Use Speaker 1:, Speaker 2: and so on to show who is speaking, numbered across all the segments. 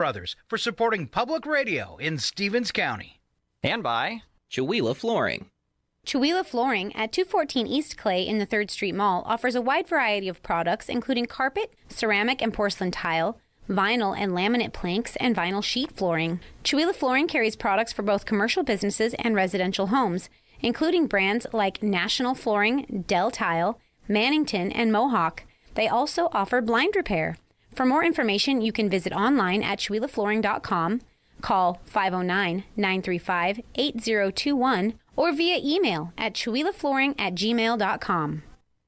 Speaker 1: Brothers for supporting public radio in Stevens County.
Speaker 2: And by Chihuahua Flooring.
Speaker 3: Chihuahua Flooring at 214 East Clay in the 3rd Street Mall offers a wide variety of products including carpet, ceramic and porcelain tile, vinyl and laminate planks, and vinyl sheet flooring. Chihuahua Flooring carries products for both commercial businesses and residential homes, including brands like National Flooring, Del Tile, Mannington, and Mohawk. They also offer blind repair. For more information, you can visit online at chihuahuaflooring.com, call 509-935-8021, or via email at chihuahuaflooring@gmail.com.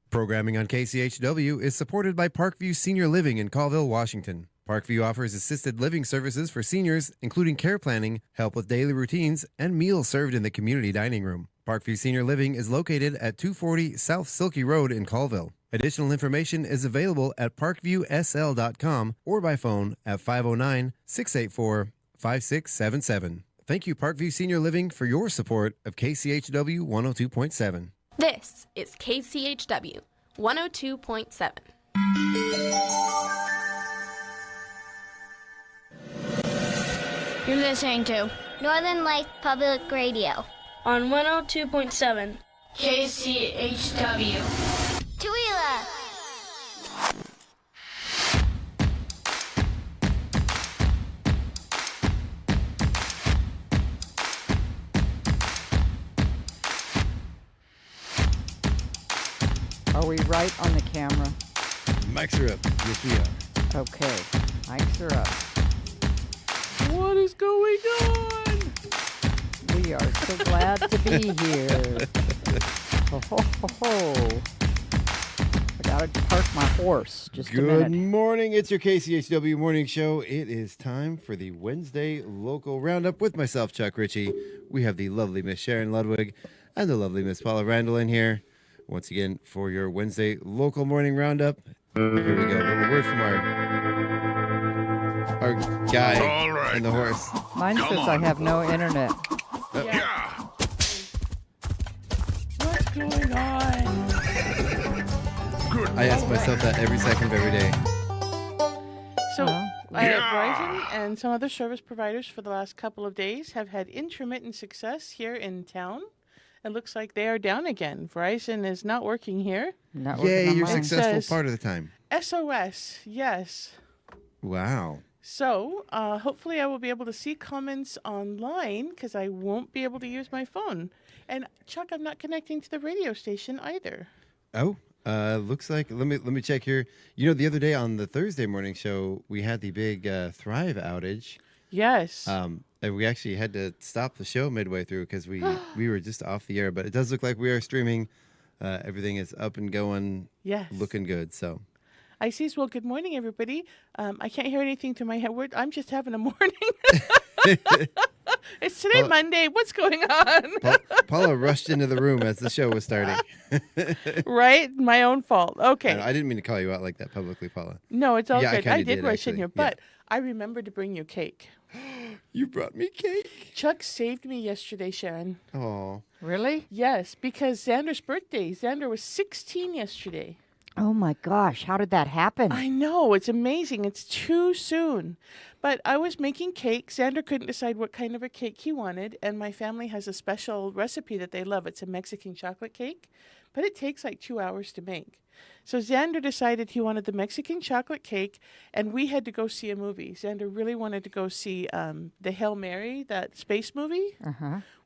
Speaker 4: Programming on KCHW is supported by Parkview Senior Living in Colville, Washington. Parkview offers assisted living services for seniors, including care planning, help with daily routines, and meals served in the community dining room. Parkview Senior Living is located at 240 South Silky Road in Colville. Additional information is available at parkviewsl.com or by phone at 509-684-5677. Thank you, Parkview Senior Living, for your support of KCHW 102.7.
Speaker 5: This is KCHW 102.7.
Speaker 6: You're listening to
Speaker 7: Northern Light Public Radio
Speaker 6: on 102.7
Speaker 7: KCHW. Tooele.
Speaker 8: Are we right on the camera?
Speaker 4: Mics are up. Yes, we are.
Speaker 8: Okay, mics are up.
Speaker 9: What is going on?
Speaker 8: We are so glad to be here. Ho, ho, ho, ho. I gotta park my horse just a minute.
Speaker 4: Good morning. It's your KCHW morning show. It is time for the Wednesday local roundup with myself, Chuck Ritchie. We have the lovely Miss Sharon Ludwig and the lovely Miss Paula Randall in here once again for your Wednesday local morning roundup. Here we go. A little word from our guy and the horse.
Speaker 8: Mine says I have no internet.
Speaker 9: Yeah. What's going on?
Speaker 4: I ask myself that every second of every day.
Speaker 9: So, Verizon and some other service providers for the last couple of days have had intermittent success here in town. It looks like they are down again. Verizon is not working here.
Speaker 8: Not working on
Speaker 4: You're
Speaker 8: mine.
Speaker 4: successful part of the time.
Speaker 9: SOS, yes.
Speaker 4: Wow.
Speaker 9: So, hopefully I will be able to see comments online because I won't be able to use my phone. And Chuck, I'm not connecting to the radio station either.
Speaker 4: Oh, looks like, let me check here. You know, the other day on the Thursday morning show, we had the big Thrive outage.
Speaker 9: Yes.
Speaker 4: And we actually had to stop the show midway through because we were just off the air. But it does look like we are streaming. Everything is up and going.
Speaker 9: Yes.
Speaker 4: Looking good. So
Speaker 9: I see. Well, good morning, everybody. I can't hear anything to my head. I'm just having a morning. It's today, Monday. What's going on?
Speaker 4: Paula rushed into the room as the show was starting.
Speaker 9: Right? My own fault. Okay.
Speaker 4: I didn't mean to call you out like that publicly, Paula.
Speaker 9: No, it's all
Speaker 4: Yeah,
Speaker 9: good.
Speaker 4: I
Speaker 9: I
Speaker 4: kinda
Speaker 9: did
Speaker 4: did,
Speaker 9: rush
Speaker 4: actually.
Speaker 9: in here, but I remembered to bring you cake.
Speaker 4: You brought me cake?
Speaker 9: Chuck saved me yesterday, Sharon.
Speaker 4: Oh.
Speaker 8: Really?
Speaker 9: Yes, because Xander's birthday. Xander was 16 yesterday.
Speaker 8: Oh my gosh, how did that happen?
Speaker 9: I know. It's amazing. It's too soon. But I was making cake. Xander couldn't decide what kind of a cake he wanted. And my family has a special recipe that they love. It's a Mexican chocolate cake. But it takes like 2 hours to make. So Xander decided he wanted the Mexican chocolate cake. And we had to go see a movie. Xander really wanted to go see the Hail Mary, that space movie,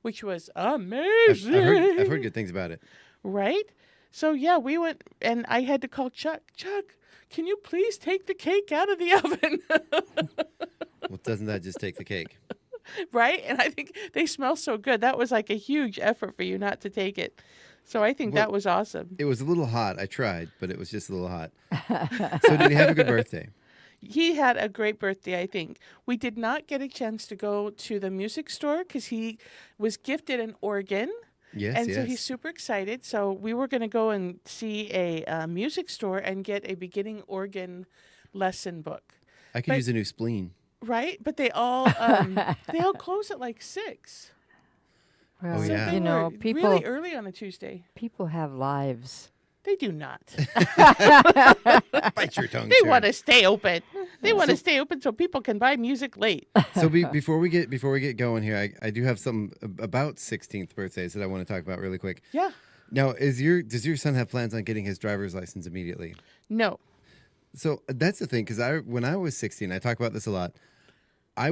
Speaker 9: which was amazing.
Speaker 4: I've heard good things about it.
Speaker 9: Right? So, yeah, we went, and I had to call Chuck. Chuck, can you please take the cake out of the oven?
Speaker 4: Well, doesn't that just take the cake?
Speaker 9: Right? And I think they smell so good. That was like a huge effort for you not to take it. So I think that was awesome.
Speaker 4: It was a little hot. I tried, but it was just a little hot. So did he have a good birthday?
Speaker 9: He had a great birthday, I think. We did not get a chance to go to the music store because he was gifted an organ.
Speaker 4: Yes,
Speaker 9: so he's super excited. So we were going to go and see a music store and get a beginning organ lesson book.
Speaker 4: I could use a new spleen.
Speaker 9: Right? But they all close at like 6.
Speaker 8: Well,
Speaker 9: so
Speaker 4: yeah.
Speaker 9: they
Speaker 8: you know,
Speaker 9: were
Speaker 8: people
Speaker 9: really early on a Tuesday.
Speaker 8: People have lives.
Speaker 9: They do not.
Speaker 4: Bite your tongue.
Speaker 9: They
Speaker 4: Sharon.
Speaker 9: want to stay open. They want to stay open so people can buy music late.
Speaker 4: So before we get going here, I do have something about 16th birthdays that I want to talk about really quick.
Speaker 9: Yeah.
Speaker 4: Now, does your son have plans on getting his driver's license immediately?
Speaker 9: No.
Speaker 4: So that's the thing, because when I was 16, I talk about this a lot. I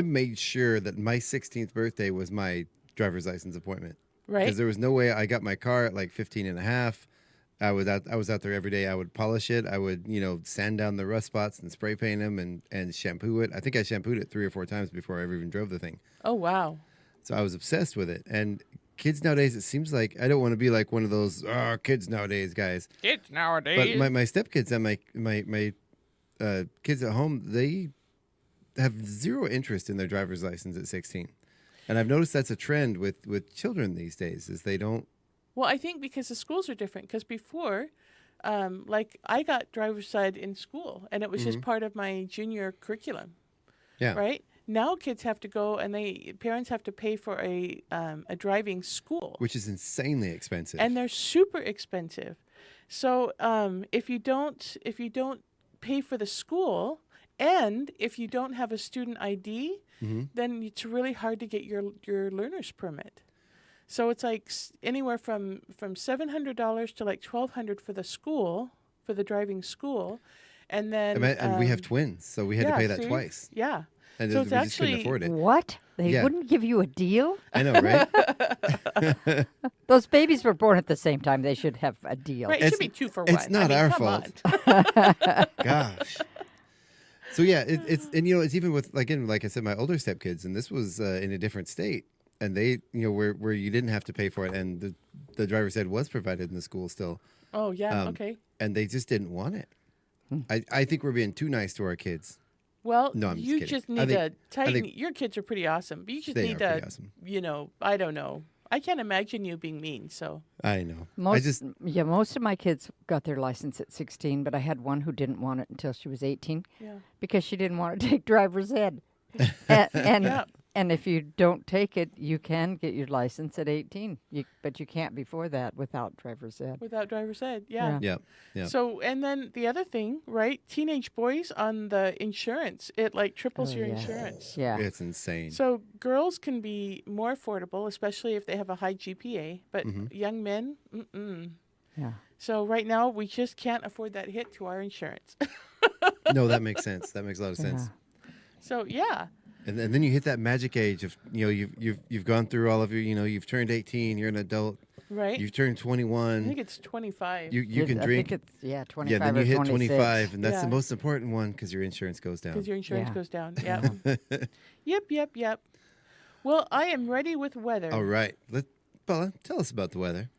Speaker 4: made sure that my 16th birthday was my driver's license appointment.
Speaker 9: Right.
Speaker 4: Because there was no way. I got my car at like 15 and a half. I was out there every day. I would polish it. I would, sand down the rust spots and spray paint them and shampoo it. I think I shampooed it 3 or 4 times before I ever even drove the thing.
Speaker 9: Oh, wow.
Speaker 4: So I was obsessed with it. And kids nowadays, it seems like, I don't want to be like one of those kids nowadays guys.
Speaker 9: Kids nowadays.
Speaker 4: But my stepkids and my kids at home, they have zero interest in their driver's license at 16. And I've noticed that's a trend with children these days, is they don't.
Speaker 9: Well, I think because the schools are different. Because before, like I got driver's ed in school, and it was just part of my junior curriculum.
Speaker 4: Yeah.
Speaker 9: Right? Now kids have to go, and parents have to pay for a driving school,
Speaker 4: Which is insanely expensive.
Speaker 9: and they're super expensive. So if you don't pay for the school, and if you don't have a student ID, then it's really hard to get your learner's permit. So it's like anywhere from $700 to like $1,200 for the school, for the driving school, and then
Speaker 4: and we have twins, so we had to pay that
Speaker 9: see?
Speaker 4: twice.
Speaker 9: Yeah.
Speaker 4: And
Speaker 9: So
Speaker 4: we
Speaker 9: it's
Speaker 4: just couldn't
Speaker 9: actually-
Speaker 4: afford it.
Speaker 8: What? They
Speaker 4: Yeah.
Speaker 8: wouldn't give you a deal?
Speaker 4: I know, right?
Speaker 8: Those babies were born at the same time. They should have a deal.
Speaker 9: Right, it should be 2 for 1.
Speaker 4: It's not our
Speaker 9: come
Speaker 4: fault.
Speaker 9: on.
Speaker 4: Gosh. So yeah, it's it's even with, again, like I said, my older stepkids, and this was in a different state, and they where you didn't have to pay for it, and the driver's ed was provided in the school still.
Speaker 9: Oh yeah, okay.
Speaker 4: And they just didn't want it. I think we're being too nice to our kids.
Speaker 9: Well,
Speaker 4: No, I'm just
Speaker 9: you
Speaker 4: kidding.
Speaker 9: just
Speaker 4: I
Speaker 9: need
Speaker 4: think-
Speaker 9: to tighten.
Speaker 4: think-
Speaker 9: Your kids are pretty awesome, but you just
Speaker 4: They
Speaker 9: need
Speaker 4: are pretty
Speaker 9: to,
Speaker 4: awesome.
Speaker 9: I don't know. I can't imagine you being mean. So
Speaker 4: I know.
Speaker 8: Most of my kids got their license at 16, but I had one who didn't want it until she was 18
Speaker 9: yeah,
Speaker 8: because she didn't want to take driver's ed. and
Speaker 9: Yeah.
Speaker 8: and if you don't take it, you can get your license at 18. But you can't before that without driver's ed.
Speaker 9: without driver's ed. Yeah.
Speaker 4: Yeah.
Speaker 9: So and then the other thing, right? Teenage boys on the insurance, it like triples your
Speaker 8: yes.
Speaker 9: insurance.
Speaker 8: Yeah.
Speaker 4: It's insane.
Speaker 9: So girls can be more affordable, especially if they have a high GPA. But young men,
Speaker 8: Yeah.
Speaker 9: So right now we just can't afford that hit to our insurance.
Speaker 4: No, that makes sense. That makes a lot of sense.
Speaker 9: So yeah.
Speaker 4: And then you hit that magic age of you've gone through all of your you've turned 18, you're an adult,
Speaker 9: Right.
Speaker 4: you've turned
Speaker 9: I
Speaker 4: 21,
Speaker 9: think it's 25.
Speaker 4: you can
Speaker 8: I
Speaker 4: drink.
Speaker 8: think it's, 25
Speaker 4: Yeah, then
Speaker 8: or
Speaker 4: you hit
Speaker 8: 26.
Speaker 4: 25, and that's the
Speaker 9: Yeah.
Speaker 4: most important one because your insurance goes down.
Speaker 9: Because your insurance
Speaker 8: Yeah.
Speaker 9: goes down. Yeah. Yep. Well, I am ready with weather.
Speaker 4: All right, Paula, tell us about the weather.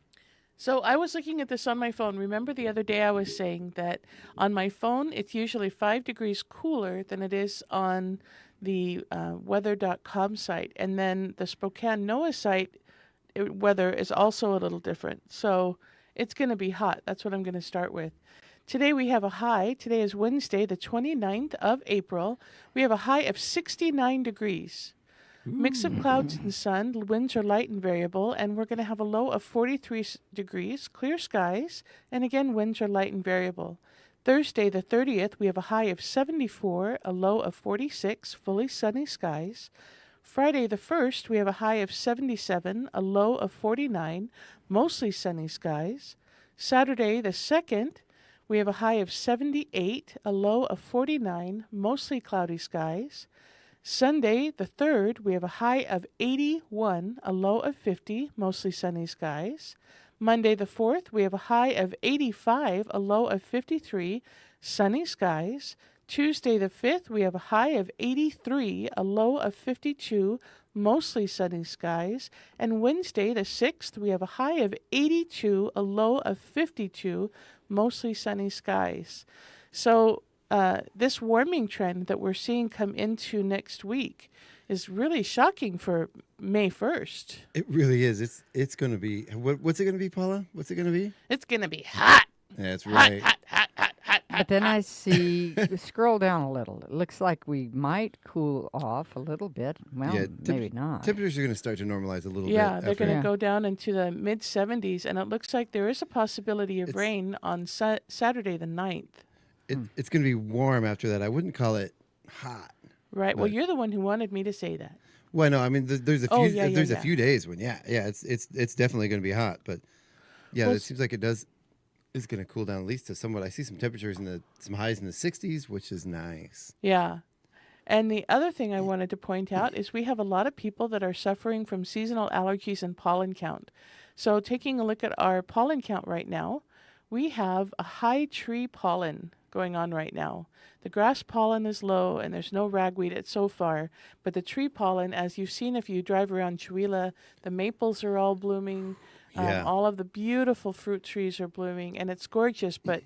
Speaker 9: So I was looking at this on my phone. Remember the other day I was saying that on my phone it's usually 5 degrees cooler than it is on the weather.com site. And then the Spokane NOAA site weather is also a little different. So it's going to be hot. That's what I'm going to start with. Today we have a high. Today is Wednesday, the 29th of April. We have a high of 69 degrees. Mix of clouds and sun. Winds are light and variable, and we're going to have a low of 43 degrees, clear skies, and again, winds are light and variable. Thursday, the 30th, we have a high of 74, a low of 46, fully sunny skies. Friday, the 1st, we have a high of 77, a low of 49, mostly sunny skies. Saturday, the 2nd, we have a high of 78, a low of 49, mostly cloudy skies. Sunday, the 3rd, we have a high of 81, a low of 50, mostly sunny skies. Monday, the 4th, we have a high of 85, a low of 53, sunny skies. Tuesday, the 5th, we have a high of 83, a low of 52, mostly sunny skies. And Wednesday, the 6th, we have a high of 82, a low of 52, mostly sunny skies. So this warming trend that we're seeing come into next week is really shocking for May 1st.
Speaker 4: It really is. It's going to be. What's it going to be, Paula? What's it going to be?
Speaker 9: It's going to be hot.
Speaker 4: That's right.
Speaker 9: Hot.
Speaker 8: but then I see, scroll down a little. It looks like we might cool off a little bit. Well, maybe not.
Speaker 4: Temperatures are going to start to normalize a little bit.
Speaker 9: Yeah, they're going to
Speaker 8: Yeah.
Speaker 9: go down into the mid 70s, and it looks like there is a possibility of rain on Saturday the 9th.
Speaker 4: It's going to be warm after that. I wouldn't call it hot.
Speaker 9: Right. Well, you're the one who wanted me to say that.
Speaker 4: Well, no, I mean there's a few
Speaker 9: yeah.
Speaker 4: a few days when it's definitely going to be hot, but yeah, it seems like it's going to cool down at least to somewhat. I see some temperatures some highs in the 60s, which is nice.
Speaker 9: Yeah. And the other thing I wanted to point out is we have a lot of people that are suffering from seasonal allergies and pollen count. So taking a look at our pollen count right now, we have a high tree pollen going on right now. The grass pollen is low and there's no ragweed so far, but the tree pollen, as you've seen if you drive around Chewelah, the maples are all blooming.
Speaker 4: Yeah.
Speaker 9: All of the beautiful fruit trees are blooming, and it's gorgeous, but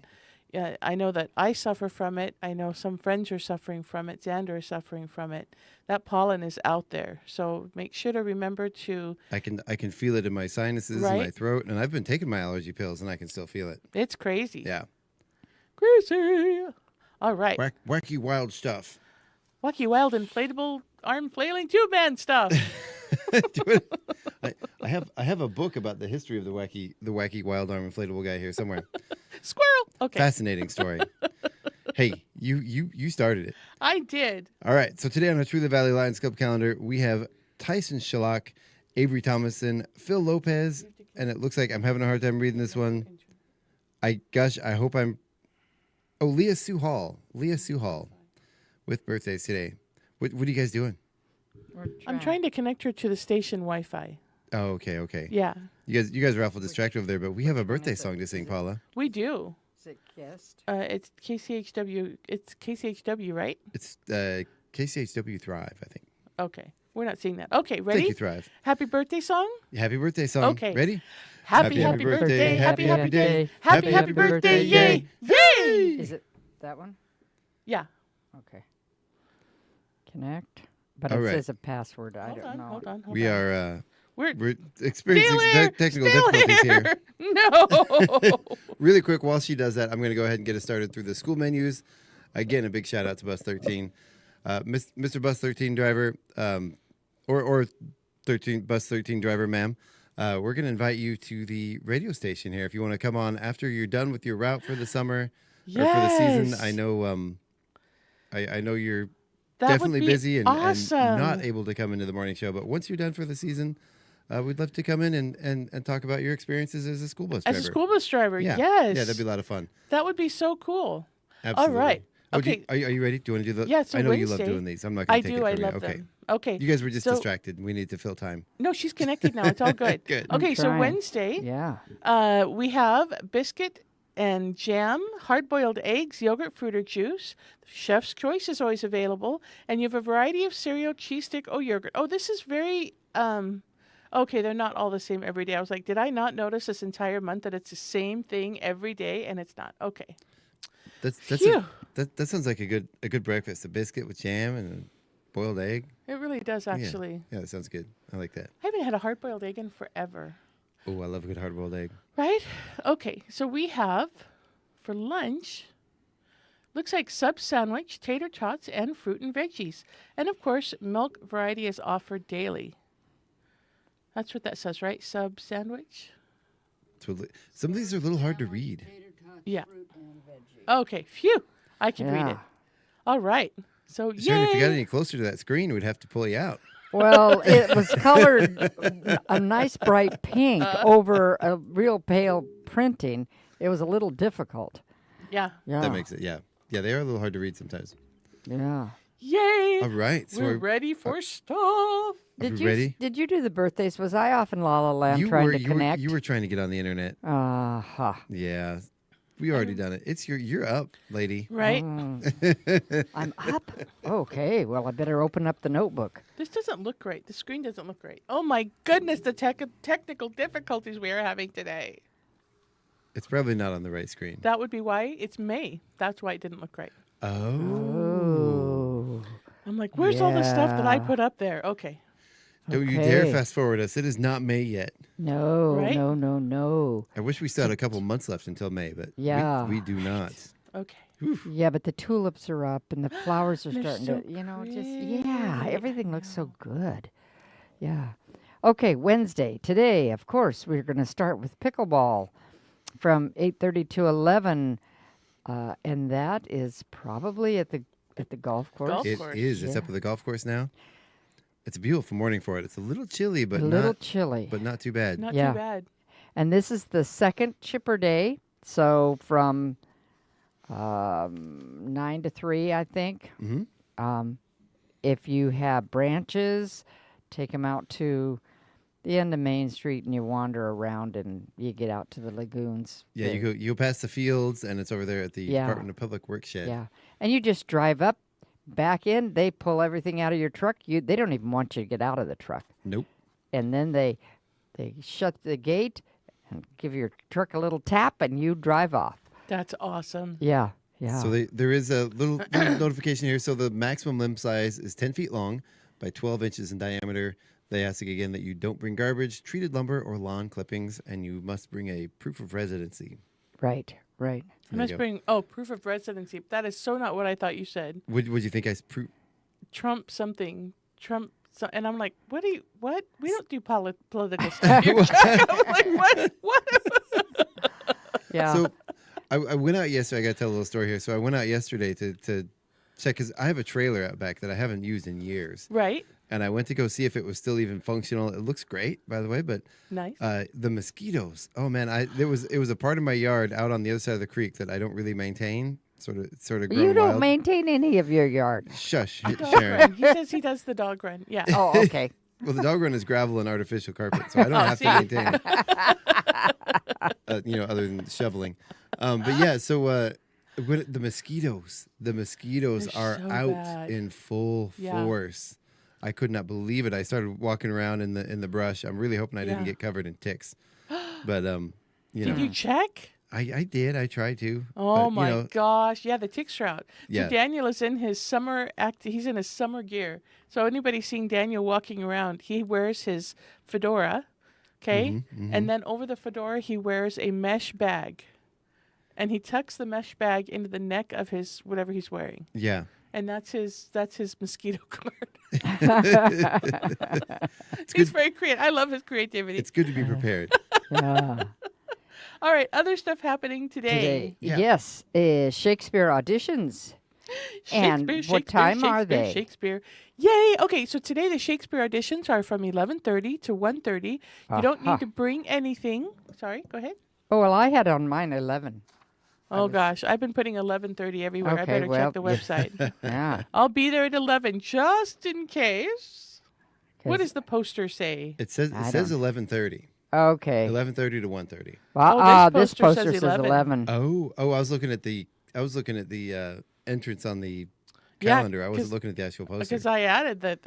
Speaker 9: I know that I suffer from it. I know some friends are suffering from it. Xander is suffering from it. That pollen is out there. So make sure to remember to...
Speaker 4: I can feel it in my sinuses and my throat, and I've been taking my allergy pills, and I can still feel it.
Speaker 9: It's crazy.
Speaker 4: Yeah.
Speaker 9: Crazy. All right.
Speaker 4: Wacky wild stuff.
Speaker 9: Wacky wild inflatable arm flailing tube man stuff.
Speaker 4: I have a book about the history of the wacky wild arm inflatable guy here somewhere.
Speaker 9: Squirrel. Okay.
Speaker 4: Fascinating story. Hey, you started it.
Speaker 9: I did.
Speaker 4: All right. So today on our Truth Valley Lions Club calendar, we have Tyson Shalak, Avery Thomason, Phil Lopez, and it looks like I'm having a hard time reading this one. I hope I'm... Oh, Leah Sue Hall with birthdays today. What are you guys doing?
Speaker 9: I'm trying to connect her to the station Wi-Fi.
Speaker 4: Oh, okay.
Speaker 9: Yeah.
Speaker 4: You guys are awful distracted over there, but we have a birthday song to sing, Paula.
Speaker 9: We do.
Speaker 8: Is it kissed?
Speaker 9: It's KCHW. It's KCHW, right?
Speaker 4: It's KCHW Thrive, I think.
Speaker 9: Okay. We're not seeing that. Okay, ready?
Speaker 4: Thank you, Thrive.
Speaker 9: Happy birthday song?
Speaker 4: Happy birthday song.
Speaker 9: Okay.
Speaker 4: Ready?
Speaker 9: Happy birthday. Happy day. Happy birthday. Yay. Yay.
Speaker 8: Is it that one?
Speaker 9: Yeah.
Speaker 8: Okay. Connect. But
Speaker 4: All
Speaker 8: it
Speaker 4: right.
Speaker 8: says a password. I don't know.
Speaker 9: Hold on.
Speaker 4: We are
Speaker 9: We're
Speaker 4: experiencing technical difficulties here.
Speaker 9: No.
Speaker 4: Really quick, while she does that, I'm going to go ahead and get us started through the school menus. Again, a big shout out to Bus 13. Mr. Bus 13 driver, or 13 Bus 13 driver, ma'am. We're going to invite you to the radio station here if you want to come on after you're done with your route for the summer or for the season. I know I know you're definitely busy and not able to come into the morning show, but once you're done for the season, we'd love to come in and talk about your experiences as a school bus driver.
Speaker 9: As a school bus driver,
Speaker 4: yes.
Speaker 9: Yeah,
Speaker 4: that'd be a lot of fun.
Speaker 9: That would be so cool.
Speaker 4: Absolutely.
Speaker 9: All right.
Speaker 4: Oh,
Speaker 9: Okay.
Speaker 4: are you ready? Do you want to do the?
Speaker 9: Yeah, so
Speaker 4: I know
Speaker 9: Wednesday,
Speaker 4: you love doing these. I'm not going to take it from
Speaker 9: I
Speaker 4: you.
Speaker 9: love
Speaker 4: Okay.
Speaker 9: them. Okay.
Speaker 4: You guys were just
Speaker 9: So-
Speaker 4: distracted. We need to fill time.
Speaker 9: No, she's connected now. It's all good.
Speaker 4: Good.
Speaker 9: Okay, so
Speaker 8: trying.
Speaker 9: Wednesday,
Speaker 8: Yeah.
Speaker 9: we have biscuit and jam, hard-boiled eggs, yogurt, fruit, or juice. Chef's choice is always available, and you have a variety of cereal, cheese stick, or yogurt. Oh, this is very okay. They're not all the same every day. I was like, did I not notice this entire month that it's the same thing every day, and it's not? Okay.
Speaker 4: That sounds like a good breakfast. A biscuit with jam and a boiled egg.
Speaker 9: It really does, actually.
Speaker 4: Yeah, that sounds good. I like that.
Speaker 9: I haven't had a hard-boiled egg in forever.
Speaker 4: Oh, I love a good hard boiled egg.
Speaker 9: Right? Okay, so we have for lunch, looks like sub sandwich, tater tots, and fruit and veggies. And of course, milk variety is offered daily. That's what that says, right? Sub sandwich?
Speaker 4: Some of these are a little hard to read.
Speaker 9: Yeah. Okay, phew. I can read it. All right. So,
Speaker 4: Sharon, if you got
Speaker 9: yay.
Speaker 4: any closer to that screen, we'd have to pull you out.
Speaker 8: Well, it was colored a nice bright pink over a real pale printing. It was a little difficult.
Speaker 9: Yeah.
Speaker 8: Yeah.
Speaker 4: That makes it, yeah. Yeah, they are a little hard to read sometimes.
Speaker 8: Yeah.
Speaker 9: Yay.
Speaker 4: All right. So
Speaker 9: We're ready for stuff.
Speaker 8: Did
Speaker 4: we ready?
Speaker 8: Did you do the birthdays? Was I off in La La Land trying to connect?
Speaker 4: You were trying to get on the internet.
Speaker 8: Uh-huh.
Speaker 4: Yeah. We already done it. It's you're up, lady.
Speaker 9: Right?
Speaker 8: I'm up? Okay. Well, I better open up the notebook.
Speaker 9: This doesn't look great. The screen doesn't look great. Oh, my goodness, the technical difficulties we are having today.
Speaker 4: It's probably not on the right screen.
Speaker 9: That would be why it's May. That's why it didn't look right.
Speaker 8: Oh.
Speaker 9: I'm like, where's all the stuff that I
Speaker 8: Yeah.
Speaker 9: put up there? Okay.
Speaker 4: Don't you dare
Speaker 8: Okay.
Speaker 4: fast forward us. It is not May yet.
Speaker 8: No,
Speaker 9: Right?
Speaker 8: no.
Speaker 4: I wish we still had a couple months left until May, but
Speaker 8: Yeah.
Speaker 4: we do not.
Speaker 9: Okay.
Speaker 8: Yeah, but the tulips are up and the flowers are
Speaker 9: They're
Speaker 8: starting
Speaker 9: so
Speaker 8: to, everything looks so good. Yeah. Okay, Wednesday. Today, of course, we're going to start with pickleball from 8:30 to 11, and that is probably at the golf course.
Speaker 4: It is. It's up at the golf course now. It's a beautiful morning for it. It's a little chilly, but
Speaker 8: chilly,
Speaker 4: but not too bad.
Speaker 9: Not too bad.
Speaker 8: And this is the second chipper day, so from 9 to 3, I think.
Speaker 4: Mm-hmm.
Speaker 8: If you have branches, take them out to the end of Main Street and you wander around and you get out to the lagoons.
Speaker 4: Yeah, you go past the fields and it's over there at the Department of Public Works shed.
Speaker 8: Yeah, and you just drive up, back in. They pull everything out of your truck. They don't even want you to get out of the truck.
Speaker 4: Nope.
Speaker 8: And then they shut the gate and give your truck a little tap and you drive off.
Speaker 9: That's awesome.
Speaker 8: Yeah. Yeah.
Speaker 4: So there is a little notification here. So the maximum limb size is 10 feet long by 12 inches in diameter. They ask again that you don't bring garbage, treated lumber, or lawn clippings, and you must bring a proof of residency.
Speaker 8: Right.
Speaker 9: You must bring proof of residency. That is so not what I thought you said.
Speaker 4: Would you think I
Speaker 9: Trump something. And I'm like, what? We don't do political stuff here. I'm like, what?
Speaker 8: Yeah.
Speaker 4: So I went out yesterday. I got to tell a little story here. So I went out yesterday to check, because I have a trailer out back that I haven't used in years.
Speaker 9: Right.
Speaker 4: And I went to go see if it was still even functional. It looks great, by the way, but
Speaker 9: nice.
Speaker 4: The mosquitoes. Oh man, it was a part of my yard out on the other side of the creek that I don't really maintain. Sort of.
Speaker 8: You don't
Speaker 4: wild.
Speaker 8: maintain any of your yard.
Speaker 4: Shush,
Speaker 9: Dog
Speaker 4: Sharon.
Speaker 9: run. He says he does the dog run. Yeah.
Speaker 8: Oh, okay.
Speaker 4: Well, the dog run is gravel and artificial carpet, so I don't have to maintain it. Other than shoveling. But yeah, so the mosquitoes
Speaker 9: They're
Speaker 4: are
Speaker 9: so
Speaker 4: out
Speaker 9: bad.
Speaker 4: in full force. I could not believe it. I started walking around in the brush. I'm really hoping I didn't get covered in ticks. But
Speaker 9: Did you check?
Speaker 4: I did. I tried to.
Speaker 9: Oh
Speaker 4: but,
Speaker 9: my gosh! Yeah, the ticks are out.
Speaker 4: Yeah.
Speaker 9: So Daniel is in his summer He's in his summer gear. So anybody seeing Daniel walking around, he wears his fedora, okay, and then over the fedora he wears a mesh bag, and he tucks the mesh bag into the neck of his whatever he's wearing.
Speaker 4: Yeah.
Speaker 9: And that's his mosquito guard.
Speaker 4: It's
Speaker 9: He's
Speaker 4: good.
Speaker 9: very creative. I love his creativity.
Speaker 4: It's good to be prepared.
Speaker 8: Yeah.
Speaker 9: All right, other stuff happening today.
Speaker 4: Yeah.
Speaker 8: Yes, Shakespeare auditions. And what time are they?
Speaker 9: Shakespeare. Yay. Okay, so today the Shakespeare auditions are from 11:30 to 1:30. You don't need to bring anything. Sorry, go ahead.
Speaker 8: Oh, well, I had on mine 11.
Speaker 9: Oh, gosh. I've been putting 11:30 everywhere. I
Speaker 8: Okay,
Speaker 9: better
Speaker 8: well,
Speaker 9: check the website.
Speaker 8: Yeah.
Speaker 9: I'll be there at 11 just in case. What
Speaker 8: 'Cause-
Speaker 9: does the poster say?
Speaker 4: It says
Speaker 8: I
Speaker 4: 11:30.
Speaker 8: Okay.
Speaker 4: 11:30 to 1:30.
Speaker 8: Well,
Speaker 9: this
Speaker 8: this
Speaker 9: poster
Speaker 8: poster
Speaker 9: says
Speaker 8: says
Speaker 9: 11.
Speaker 8: 11.
Speaker 4: Oh, I was looking at the entrance on the
Speaker 9: Yeah,
Speaker 4: calendar. I wasn't
Speaker 9: 'cause-
Speaker 4: looking at the actual poster.
Speaker 9: Because I added that.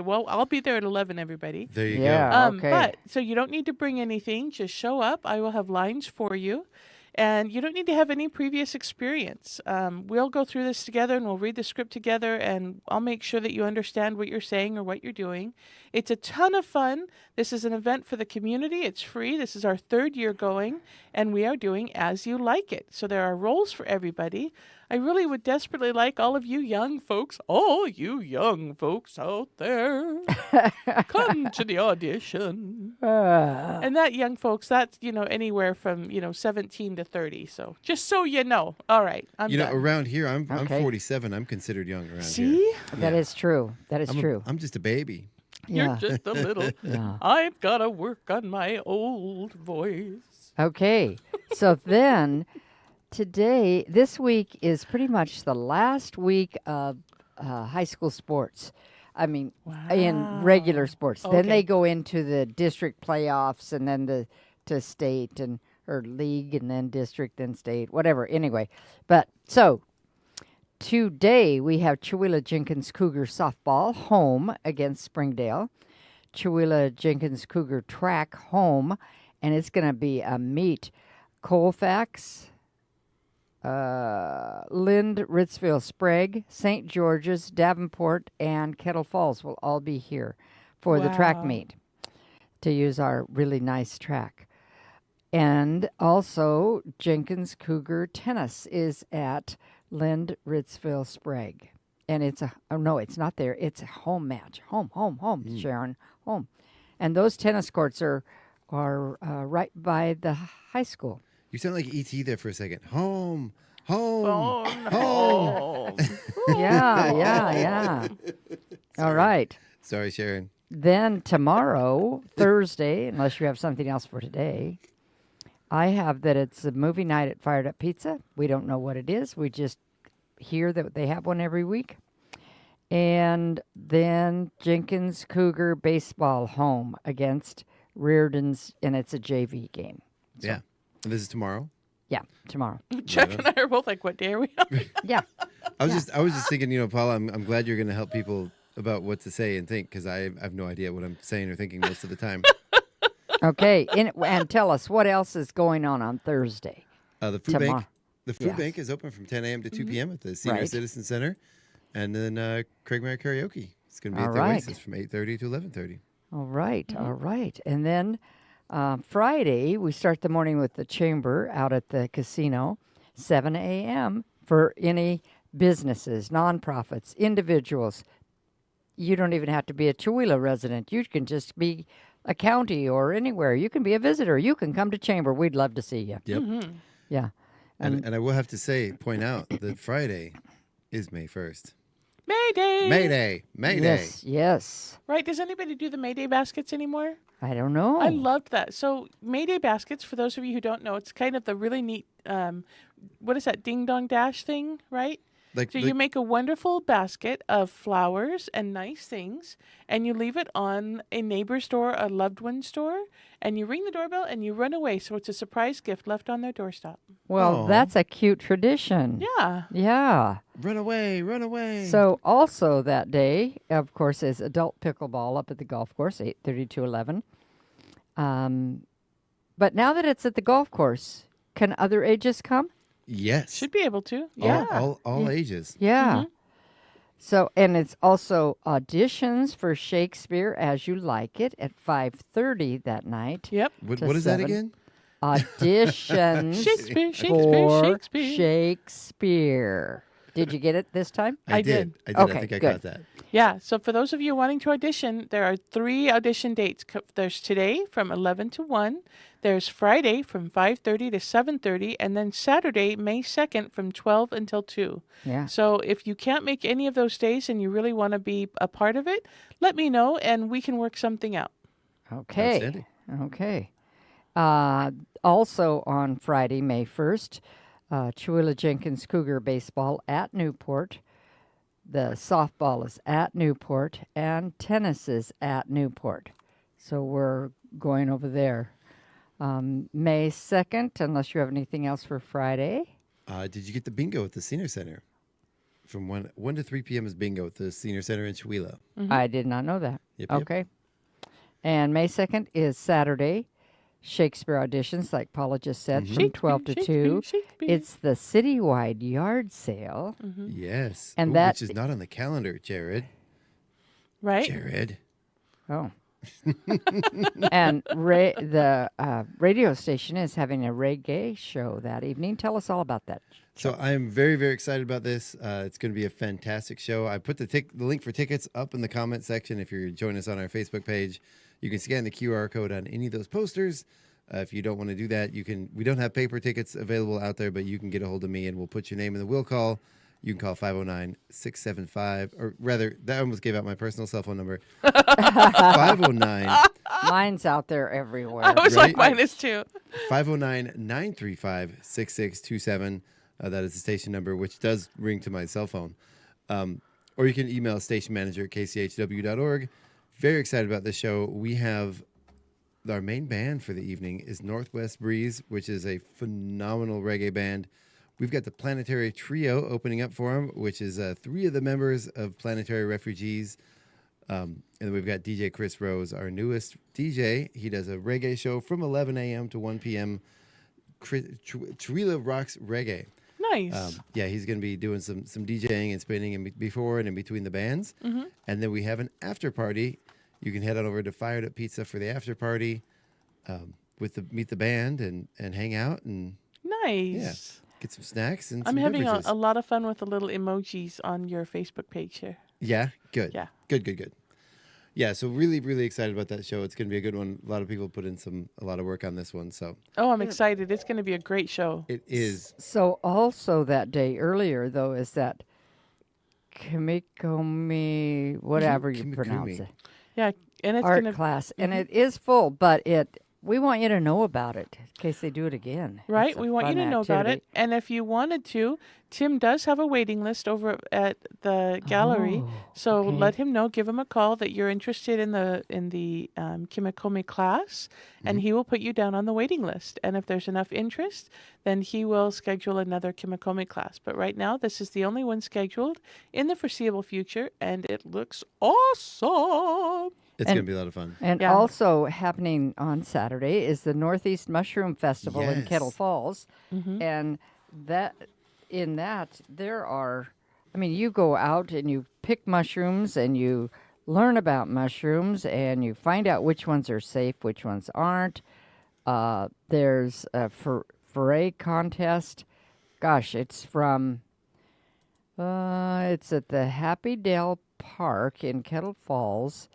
Speaker 9: Well, I'll be there at 11, everybody.
Speaker 4: There you
Speaker 8: Yeah.
Speaker 4: go.
Speaker 8: Okay.
Speaker 9: But so you don't need to bring anything. Just show up. I will have lines for you. And you don't need to have any previous experience. We'll go through this together and we'll read the script together and I'll make sure that you understand what you're saying or what you're doing. It's a ton of fun. This is an event for the community. It's free. This is our 3rd year going and we are doing As You Like It. So there are roles for everybody. I really would desperately like all you young folks out there, come to the audition. And that young folks, that's, anywhere from, 17 to 30. So just so you know. All right. I'm done.
Speaker 4: Around here, I'm
Speaker 8: Okay.
Speaker 4: 47. I'm considered young around here.
Speaker 9: See?
Speaker 8: That is true. That is true.
Speaker 4: I'm just a baby.
Speaker 9: You're
Speaker 8: Yeah.
Speaker 9: just a little.
Speaker 8: Yeah.
Speaker 9: I've got to work on my old voice.
Speaker 8: Okay. So then this week is pretty much the last week of high school sports. I mean, in regular sports. Then
Speaker 9: Okay.
Speaker 8: they go into the district playoffs and then to state or league and then district, then state, whatever. Anyway, but so today we have Chewelah Jenkins Cougar softball home against Springdale. Chewelah Jenkins Cougar track home, and it's going to be a meet. Colfax, Lind, Ritzville, Sprague, St. George's, Davenport, and Kettle Falls will all be here for the track
Speaker 9: Wow.
Speaker 8: meet to use our really nice track. And also, Jenkins Cougar Tennis is at Lind Ritzville Sprague. And it's it's not there. It's a home match. Home, Sharon, home. And those tennis courts are right by the high school.
Speaker 4: You sound like E.T. there for a second. Home.
Speaker 8: Yeah. All right.
Speaker 4: Sorry, Sharon.
Speaker 8: Then tomorrow, Thursday, unless you have something else for today, I have that it's a movie night at Fired Up Pizza. We don't know what it is. We just hear that they have one every week. And then Jenkins Cougar baseball home against Reardon's, and it's a JV game. So,
Speaker 4: Yeah. And this is tomorrow?
Speaker 8: Yeah, tomorrow.
Speaker 9: Chuck and I are both like, what day are we on?
Speaker 8: Yeah.
Speaker 4: I was just thinking, Paula, I'm glad you're going to help people about what to say and think, because I have no idea what I'm saying or thinking most of the time.
Speaker 8: Okay, and tell us what else is going on Thursday.
Speaker 4: The food bank. The food
Speaker 8: Yes.
Speaker 4: bank is open from 10 a.m. to 2 p.m. at the Senior Citizen Center, and then Craigmire Karaoke. It's going to be at the Oasis from 8:30 to 11:30.
Speaker 8: All right. And then Friday, we start the morning with the chamber out at the casino, 7 a.m. for any businesses, nonprofits, individuals. You don't even have to be a Chewelah resident. You can just be a county or anywhere. You can be a visitor. You can come to chamber. We'd love to see you.
Speaker 4: Yep.
Speaker 9: Mm-hmm.
Speaker 8: Yeah.
Speaker 4: And I will have to point out that Friday is May 1st.
Speaker 9: May Day.
Speaker 4: May Day.
Speaker 8: Yes.
Speaker 9: Right. Does anybody do the May Day baskets anymore?
Speaker 8: I don't know.
Speaker 9: I loved that. So May Day baskets, for those of you who don't know, it's kind of the really neat, what is that, Ding Dong Dash thing, right? So you make a wonderful basket of flowers and nice things, and you leave it on a neighbor's door, a loved one's door, and you ring the doorbell and you run away. So it's a surprise gift left on their doorstep.
Speaker 8: Well, that's a cute tradition.
Speaker 9: Yeah.
Speaker 8: Yeah.
Speaker 4: Run away.
Speaker 8: So also that day, of course, is adult pickleball up at the golf course, 8:30 to 11. But now that it's at the golf course, can other ages come?
Speaker 4: Yes.
Speaker 9: Should be able to. Yeah.
Speaker 4: All ages.
Speaker 8: Yeah.
Speaker 9: Mm-hmm.
Speaker 8: So, and it's also auditions for Shakespeare As You Like It at 5:30 that night.
Speaker 9: Yep.
Speaker 4: What is that again?
Speaker 8: Auditions for Shakespeare. Did you get it this time?
Speaker 9: I did.
Speaker 4: I
Speaker 8: Okay,
Speaker 4: think I
Speaker 8: good.
Speaker 4: got that.
Speaker 9: Yeah, so for those of you wanting to audition, there are 3 audition dates. There's today from 11 to 1. There's Friday from 5:30 to 7:30, and then Saturday, May 2nd from 12 until 2.
Speaker 8: Yeah.
Speaker 9: So if you can't make any of those days and you really want to be a part of it, let me know and we can work something out.
Speaker 8: Okay.
Speaker 4: Outstanding.
Speaker 8: Okay. Also on Friday, May 1st, Chewelah Jenkins Cougar Baseball at Newport. The softball is at Newport, and tennis is at Newport. So we're going over there. May 2nd, unless you have anything else for Friday.
Speaker 4: Did you get the bingo at the Senior Center? From 1 to 3 p.m. is bingo at the Senior Center in Chewelah.
Speaker 9: Mm-hmm.
Speaker 8: I did not know that.
Speaker 4: Yep.
Speaker 8: Okay. And May 2nd is Saturday. Shakespeare auditions, like Paula just said, from 12 to 2.
Speaker 9: Shakespeare.
Speaker 8: It's the citywide yard sale.
Speaker 9: Mm-hmm.
Speaker 4: Yes.
Speaker 8: And
Speaker 4: which is not on the calendar, Jared.
Speaker 9: Right?
Speaker 4: Jared.
Speaker 8: Oh. And the radio station is having a reggae show that evening. Tell us all about that.
Speaker 4: So I'm very, very excited about this. It's going to be a fantastic show. I put the link for tickets up in the comment section. If you're joining us on our Facebook page, you can scan the QR code on any of those posters. If you don't want to do that, you can. We don't have paper tickets available out there, but you can get a hold of me and we'll put your name in the will call. You can call 509-675, or rather, that almost gave out my personal cell phone number. 509.
Speaker 8: Mine's out there everywhere.
Speaker 9: I was
Speaker 4: Right?
Speaker 9: like, mine is too.
Speaker 4: 509-935-6627. That is the station number, which does ring to my cell phone. Or you can email station manager at kchw.org. Very excited about this show. We have our main band for the evening is Northwest Breeze, which is a phenomenal reggae band. We've got the Planetary Trio opening up for them, which is 3 of the members of Planetary Refugees. And then we've got DJ Chris Rose, our newest DJ. He does a reggae show from 11 a.m. to 1 p.m. Chewelah Rocks Reggae.
Speaker 9: Nice.
Speaker 4: Yeah, he's going to be doing some DJing and spinning before and in between the bands.
Speaker 9: Mm-hmm.
Speaker 4: And then we have an after party. You can head on over to Fired Up Pizza for the after party. meet the band and hang out and
Speaker 9: Nice.
Speaker 4: get some snacks and
Speaker 9: I'm
Speaker 4: some
Speaker 9: having
Speaker 4: beverages.
Speaker 9: a lot of fun with the little emojis on your Facebook page here.
Speaker 4: Yeah, good.
Speaker 9: Yeah.
Speaker 4: Good. Yeah, so really, really excited about that show. It's going to be a good one. A lot of people put in a lot of work on this one, so
Speaker 9: Oh, I'm excited. It's going to be a great show.
Speaker 4: it is.
Speaker 8: So also that day earlier, though, is that Kimikomi, whatever you pronounce
Speaker 4: Kimikumi.
Speaker 8: it,
Speaker 9: Yeah, and it's
Speaker 8: art
Speaker 9: going to
Speaker 8: class. And it is full, but we want you to know about it in case they do it again.
Speaker 9: Right,
Speaker 8: It's a
Speaker 9: we want you
Speaker 8: fun
Speaker 9: to know about it.
Speaker 8: activity.
Speaker 9: And if you wanted to, Tim does have a waiting list over at the gallery.
Speaker 8: Oh,
Speaker 9: So
Speaker 8: okay.
Speaker 9: let him know, give him a call that you're interested in the Kimikomi class, and he will put you down on the waiting list. And if there's enough interest, then he will schedule another Kimikomi class. But right now, this is the only one scheduled in the foreseeable future, and it looks awesome.
Speaker 4: It's going to be a lot of fun.
Speaker 8: And
Speaker 9: Yeah.
Speaker 8: also happening on Saturday is the Northeast Mushroom Festival in
Speaker 4: Yes.
Speaker 8: Kettle Falls. And there are, you go out and you pick mushrooms and you learn about mushrooms and you find out which ones are safe, which ones aren't. There's a foray contest. Gosh, it's from, it's at the Happy Dale Park in Kettle Falls.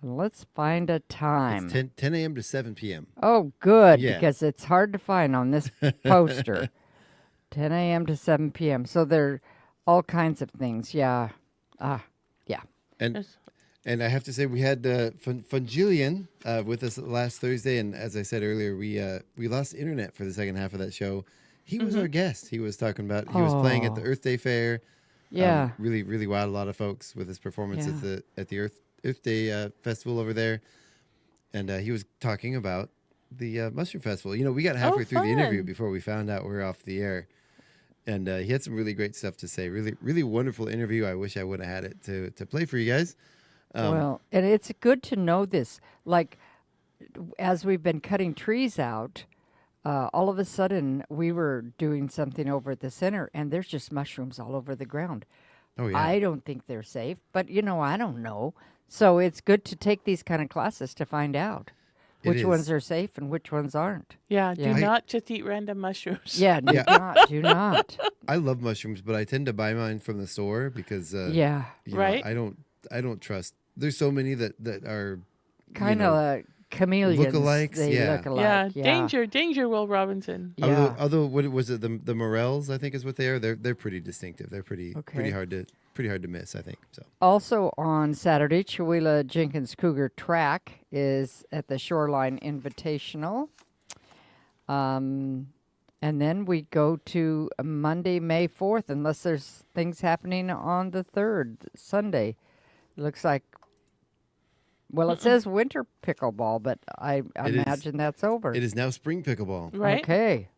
Speaker 8: Let's find a time.
Speaker 4: It's 10 a.m. to 7 p.m.
Speaker 8: Oh, good,
Speaker 4: Yeah.
Speaker 8: because it's hard to find on this poster. 10 a.m. to 7 p.m. So there are all kinds of things. Yeah. Yeah.
Speaker 4: And I have to say, we had Fungilian with us last Thursday, and as I said earlier, we lost internet for the second half of that show. He was our guest. He was talking about he was playing at the Earth Day Fair.
Speaker 8: Yeah.
Speaker 4: Really, really wowed a lot of folks with his performance
Speaker 8: Yeah.
Speaker 4: at the Earth Day Festival over there, and he was talking about the Mushroom Festival. You know, we got halfway through the interview
Speaker 9: fun.
Speaker 4: before we found out we were off the air, and he had some really great stuff to say. Really, really wonderful interview. I wish I would have had it to play for you guys.
Speaker 8: Well, and it's good to know this. Like, as we've been cutting trees out, all of a sudden we were doing something over at the center, and there's just mushrooms all over the ground.
Speaker 4: Oh yeah,
Speaker 8: I don't think they're safe, but I don't know. So it's good to take these kind of classes to find out
Speaker 4: It
Speaker 8: which
Speaker 4: is.
Speaker 8: ones are safe and which ones aren't.
Speaker 9: Yeah,
Speaker 8: Yeah.
Speaker 9: do not just eat random mushrooms.
Speaker 8: Yeah, do not.
Speaker 4: I love mushrooms, but I tend to buy mine from the store because
Speaker 8: Yeah,
Speaker 4: you know,
Speaker 9: Right.
Speaker 4: I don't trust. There's so many that are
Speaker 8: kind of chameleons.
Speaker 4: lookalikes,
Speaker 8: They
Speaker 4: yeah.
Speaker 8: look alike.
Speaker 9: Yeah, danger, Will Robinson.
Speaker 8: Yeah.
Speaker 4: Although what was it, the morels, I think is what they are. They're pretty distinctive. They're pretty
Speaker 8: Okay.
Speaker 4: hard to miss, I think. So
Speaker 8: Also on Saturday, Chihuahua Jenkins Cougar Track is at the Shoreline Invitational. And then we go to Monday, May 4th, unless there's things happening on the 3rd, Sunday. It looks like, well, it says winter pickleball, but I
Speaker 4: It is.
Speaker 8: imagine that's over.
Speaker 4: it is now spring pickleball.
Speaker 9: Right?
Speaker 8: Okay.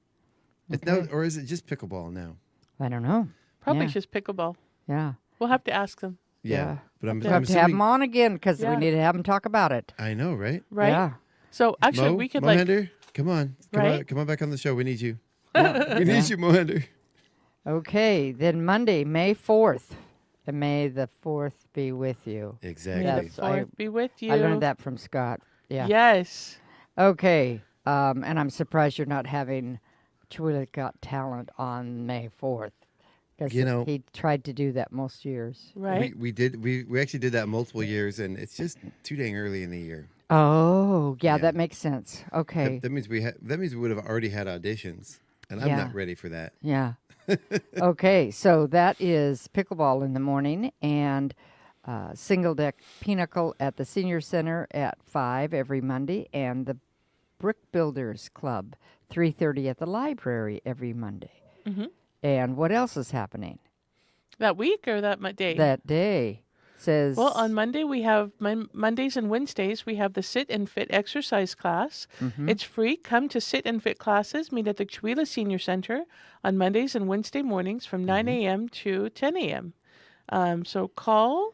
Speaker 4: It's now, or is it just pickleball now?
Speaker 8: I don't know.
Speaker 9: Probably
Speaker 8: Yeah.
Speaker 9: just pickleball.
Speaker 8: Yeah.
Speaker 9: We'll have to ask them.
Speaker 8: Yeah.
Speaker 4: But I'm
Speaker 8: We'll have to have
Speaker 4: assuming.
Speaker 8: them on again because
Speaker 9: Yeah.
Speaker 8: we need to have them talk about it.
Speaker 4: I know, right?
Speaker 9: Right?
Speaker 8: Yeah.
Speaker 9: So actually,
Speaker 4: Mo,
Speaker 9: we could
Speaker 4: Mohander, come on,
Speaker 9: Right?
Speaker 4: come on back on the show. We need you. We need you, Mohander.
Speaker 8: Okay, then Monday, May 4th. And may the 4th be with you.
Speaker 4: Exactly.
Speaker 9: May the
Speaker 8: That's- I-
Speaker 9: 4th be with you.
Speaker 8: I learned that from Scott. Yeah.
Speaker 9: Yes.
Speaker 8: Okay, and I'm surprised you're not having Chihuahua Got Talent on May 4th. Because
Speaker 4: You know-
Speaker 8: he tried to do that most years.
Speaker 9: Right?
Speaker 4: We actually did that multiple years, and it's just too dang early in the year.
Speaker 8: Oh, yeah,
Speaker 4: Yeah.
Speaker 8: that makes sense. Okay,
Speaker 4: That means we would have already had auditions, and I'm
Speaker 8: Yeah.
Speaker 4: not ready for that.
Speaker 8: yeah. Okay, so that is pickleball in the morning and single deck pinnacle at the Senior Center at 5 every Monday, and the Brick Builders Club 3:30 at the library every Monday.
Speaker 9: Mm-hmm.
Speaker 8: And what else is happening
Speaker 9: That week or that day?
Speaker 8: that day? Says
Speaker 9: Well, on Monday we have Mondays and Wednesdays we have the Sit and Fit exercise class.
Speaker 8: Mhm.
Speaker 9: It's free. Come to Sit and Fit classes. Meet at the Chihuahua Senior Center on Mondays and Wednesday mornings from 9 a.m. to 10 a.m. So call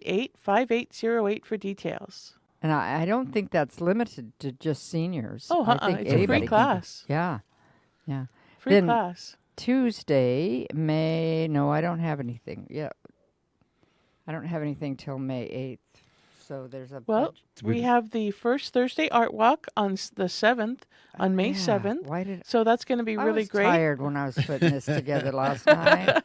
Speaker 9: 509-688-5808 for details.
Speaker 8: And I don't think that's limited to just seniors.
Speaker 9: Oh,
Speaker 8: I think
Speaker 9: it's a free
Speaker 8: anybody can go.
Speaker 9: class.
Speaker 8: Yeah, yeah.
Speaker 9: Free
Speaker 8: Then-
Speaker 9: class.
Speaker 8: Tuesday, no, I don't have anything. Yeah. I don't have anything till May 8th. So there's a
Speaker 9: Well,
Speaker 8: bunch.
Speaker 9: we have the first Thursday art walk on the 7th, on May 7th.
Speaker 8: Why did
Speaker 9: So that's going to be
Speaker 8: I
Speaker 9: really
Speaker 8: was
Speaker 9: great.
Speaker 8: tired when I was putting this together last night.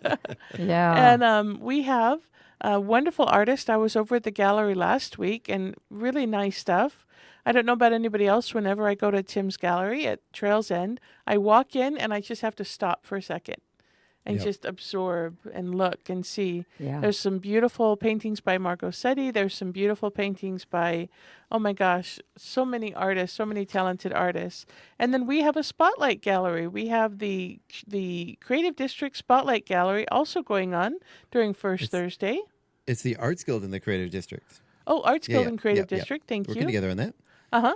Speaker 8: Yeah.
Speaker 9: And we have a wonderful artist. I was over at the gallery last week and really nice stuff. I don't know about anybody else. Whenever I go to Tim's gallery at Trails End, I walk in and I just have to stop for a second and just absorb and look and see.
Speaker 8: Yeah.
Speaker 9: There's some beautiful paintings by Margot Setti. There's some beautiful paintings by, oh my gosh, so many artists, so many talented artists. And then we have a spotlight gallery. We have the Creative District Spotlight Gallery also going on during First Thursday.
Speaker 4: It's the Arts Guild in the Creative District.
Speaker 9: Oh, Arts Guild and Creative
Speaker 4: Yeah.
Speaker 9: District. Thank
Speaker 4: Working
Speaker 9: you.
Speaker 4: together on that.
Speaker 9: Uh-huh.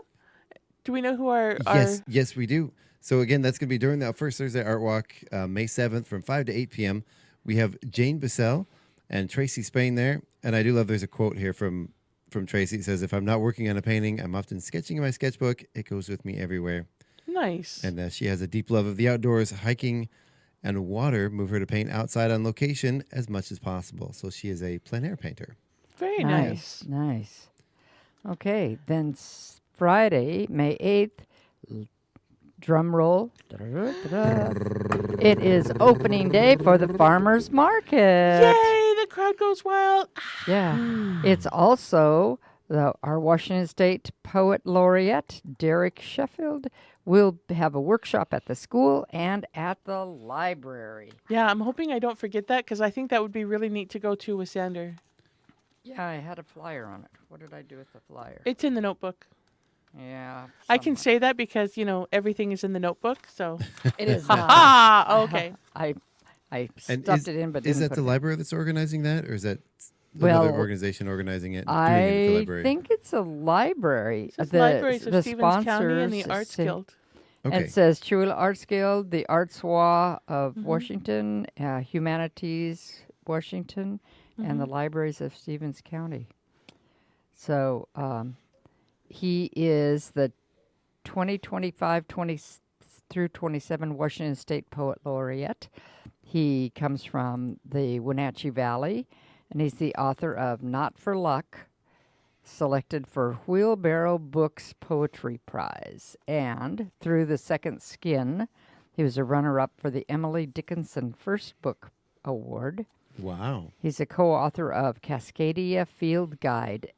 Speaker 9: Do we know who our
Speaker 4: Yes, we do. So again, that's going to be during that first Thursday Art Walk, May 7th from 5 to 8 p.m. We have Jane Bissell and Tracy Spain there. And I do love, there's a quote here from Tracy. It says, "If I'm not working on a painting, I'm often sketching in my sketchbook. It goes with me everywhere."
Speaker 9: Nice.
Speaker 4: And she has a deep love of the outdoors, hiking, and water move her to paint outside on location as much as possible. So she is a plein air painter.
Speaker 9: Very nice.
Speaker 8: Nice. Okay, then Friday, May 8th, drum roll. It is opening day for the farmers market.
Speaker 9: Yay, the crowd goes wild.
Speaker 8: Yeah. It's also our Washington State Poet Laureate, Derek Sheffield, will have a workshop at the school and at the library.
Speaker 9: Yeah, I'm hoping I don't forget that because I think that would be really neat to go to with Sander.
Speaker 8: Yeah, I had a flyer on it. What did I do with the flyer?
Speaker 9: It's in the notebook.
Speaker 8: Yeah.
Speaker 9: I can say that because, everything is in the notebook, so.
Speaker 8: It is not.
Speaker 9: Ah, okay.
Speaker 8: I
Speaker 4: And
Speaker 8: stuffed it in, but
Speaker 4: is
Speaker 8: didn't
Speaker 4: that
Speaker 8: put
Speaker 4: the
Speaker 8: it.
Speaker 4: library that's organizing that, or is that
Speaker 8: Well,
Speaker 4: another organization organizing it? And doing it at the
Speaker 8: I
Speaker 4: library?
Speaker 8: think it's a library.
Speaker 9: It's libraries of Stevens County and the
Speaker 8: sponsors
Speaker 9: Arts
Speaker 8: say-
Speaker 9: Guild.
Speaker 4: Okay.
Speaker 8: It says Chihuahua Arts Guild, the Artsois of
Speaker 9: Mm-hmm.
Speaker 8: Washington, Humanities Washington, and
Speaker 9: Mm-hmm.
Speaker 8: the Libraries of Stevens County. So he is the 2025-20 through 27 Washington State Poet Laureate. He comes from the Wenatchee Valley, and he's the author of Not for Luck, selected for Wheelbarrow Books Poetry Prize. And through the Second Skin, he was a runner-up for the Emily Dickinson First Book Award.
Speaker 4: Wow.
Speaker 8: He's a co-author of Cascadia Field Guide,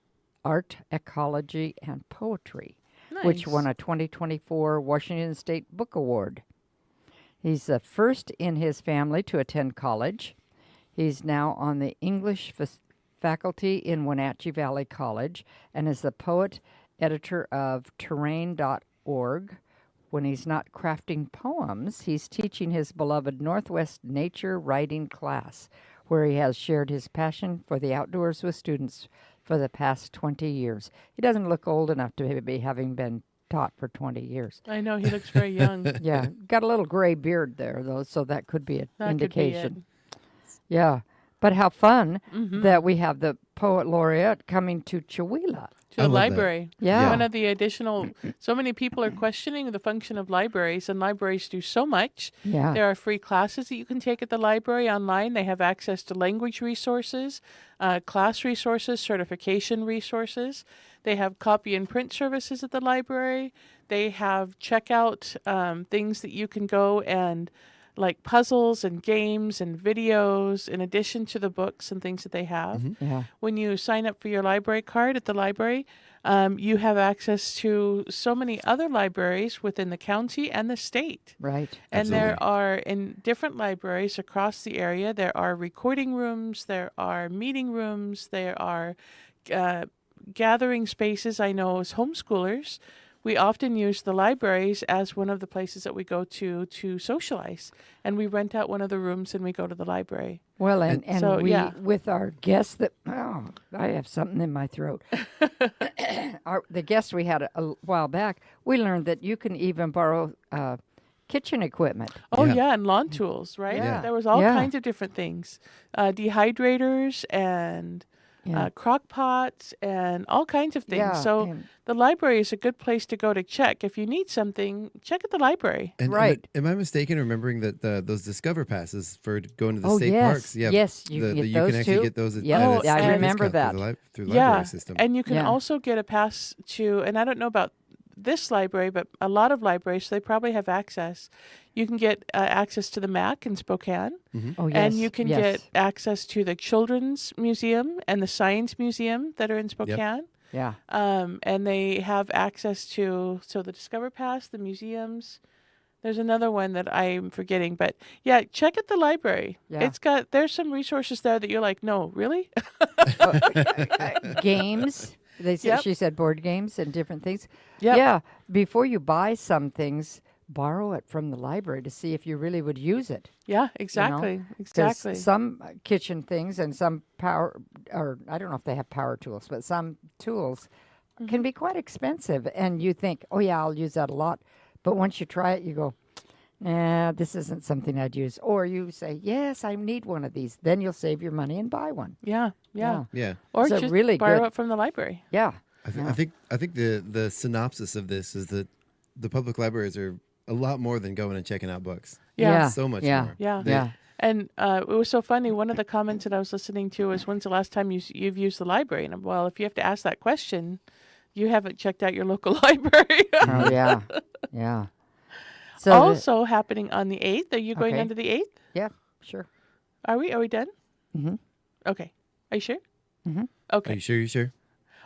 Speaker 8: Art, Ecology, and Poetry, which won a 2024 Washington State Book Award. He's the first in his family to attend college. He's now on the English faculty in Wenatchee Valley College and is the poet editor of terrain.org. When he's not crafting poems, he's teaching his beloved Northwest Nature Writing class, where he has shared his passion for the outdoors with students for the past 20 years. He doesn't look old enough to be having been taught for 20 years.
Speaker 9: I know, he looks very young.
Speaker 8: Yeah, got a little gray beard there, though, so that could be an
Speaker 9: That could be
Speaker 8: indication. Yeah, but how fun
Speaker 9: Mm-hmm.
Speaker 8: that we have the Poet Laureate coming to Chihuahua.
Speaker 9: To
Speaker 4: I
Speaker 9: a
Speaker 4: love that.
Speaker 9: library.
Speaker 8: Yeah.
Speaker 9: One of the additional, so many people are questioning the function of libraries, and libraries do so much.
Speaker 8: Yeah.
Speaker 9: There are free classes that you can take at the library online. They have access to language resources, class resources, certification resources. They have copy and print services at the library. They have checkout things that you can go and like puzzles and games and videos in addition to the books and things that they have.
Speaker 8: Yeah.
Speaker 9: When you sign up for your library card at the library, you have access to so many other libraries within the county and the state.
Speaker 8: Right.
Speaker 9: And there
Speaker 4: Absolutely.
Speaker 9: are, in different libraries across the area, there are recording rooms, there are meeting rooms, there are gathering spaces. I know as homeschoolers, we often use the libraries as one of the places that we go to socialize. And we rent out one of the rooms and we go to the library.
Speaker 8: Well, and
Speaker 9: So,
Speaker 8: we,
Speaker 9: yeah.
Speaker 8: with our guests that, I have something in my throat. The guest we had a while back, we learned that you can even borrow kitchen equipment.
Speaker 9: Oh,
Speaker 4: Yeah.
Speaker 9: yeah, and lawn tools, right?
Speaker 8: Yeah.
Speaker 9: There was all
Speaker 8: Yeah.
Speaker 9: kinds of different things. Dehydrators and crock pots, and all kinds of things.
Speaker 8: Yeah,
Speaker 9: So
Speaker 8: and-
Speaker 9: the library is a good place to go to check. If you need something, check at the library.
Speaker 4: And
Speaker 8: Right.
Speaker 4: Am I mistaken remembering that those Discover passes for going to the
Speaker 8: Oh,
Speaker 4: state
Speaker 8: yes.
Speaker 4: parks? Yeah.
Speaker 8: Yes, you can get
Speaker 4: you can
Speaker 8: those
Speaker 4: actually
Speaker 8: too.
Speaker 4: get those.
Speaker 8: Yeah,
Speaker 9: Oh,
Speaker 4: at a
Speaker 9: I
Speaker 4: state
Speaker 9: remember
Speaker 4: discount through the library system.
Speaker 9: And you can
Speaker 8: Yeah.
Speaker 9: also get a pass to, and I don't know about this library, but a lot of libraries, they probably have access. You can get access to the MAC in Spokane,
Speaker 8: Oh, yes.
Speaker 9: and you can
Speaker 8: yes.
Speaker 9: get access to the Children's Museum and the Science Museum that are in Spokane.
Speaker 8: Yeah.
Speaker 9: And they have access to, so the Discover Pass, the museums. There's another one that I'm forgetting, but yeah, check at the library.
Speaker 8: Yeah.
Speaker 9: There's some resources there that you're like, no, really?
Speaker 8: Games. They said
Speaker 9: Yep.
Speaker 8: She said board games and different things.
Speaker 9: Yep.
Speaker 8: Yeah. Before you buy some things, borrow it from the library to see if you really would use it.
Speaker 9: Yeah, exactly.
Speaker 8: 'Cause
Speaker 9: Exactly.
Speaker 8: some kitchen things and some power, or I don't know if they have power tools, but some tools can be quite expensive. And you think, oh, yeah, I'll use that a lot. But once you try it, you go, nah, this isn't something I'd use. Or you say, yes, I need one of these. Then you'll save your money and buy one.
Speaker 9: Yeah.
Speaker 4: Yeah.
Speaker 9: Or
Speaker 8: So
Speaker 9: just
Speaker 8: really
Speaker 9: borrow
Speaker 8: good.
Speaker 9: it from the library.
Speaker 8: Yeah.
Speaker 4: I think the synopsis of this is that the public libraries are a lot more than going and checking out books.
Speaker 8: Yeah.
Speaker 4: So much
Speaker 8: Yeah.
Speaker 4: more.
Speaker 9: Yeah.
Speaker 8: Yeah.
Speaker 9: And it was so funny. One of the comments that I was listening to was, when's the last time you've used the library? And well, if you have to ask that question, you haven't checked out your local library.
Speaker 8: Oh, yeah. Yeah. So
Speaker 9: Also happening on the 8th. Are you going
Speaker 8: Okay.
Speaker 9: on to the 8th?
Speaker 8: yeah, sure.
Speaker 9: Are we? Are we done?
Speaker 8: Mm-hmm.
Speaker 9: Okay. Are you sure?
Speaker 8: Mhm.
Speaker 9: Okay.
Speaker 4: Are you sure? You sure?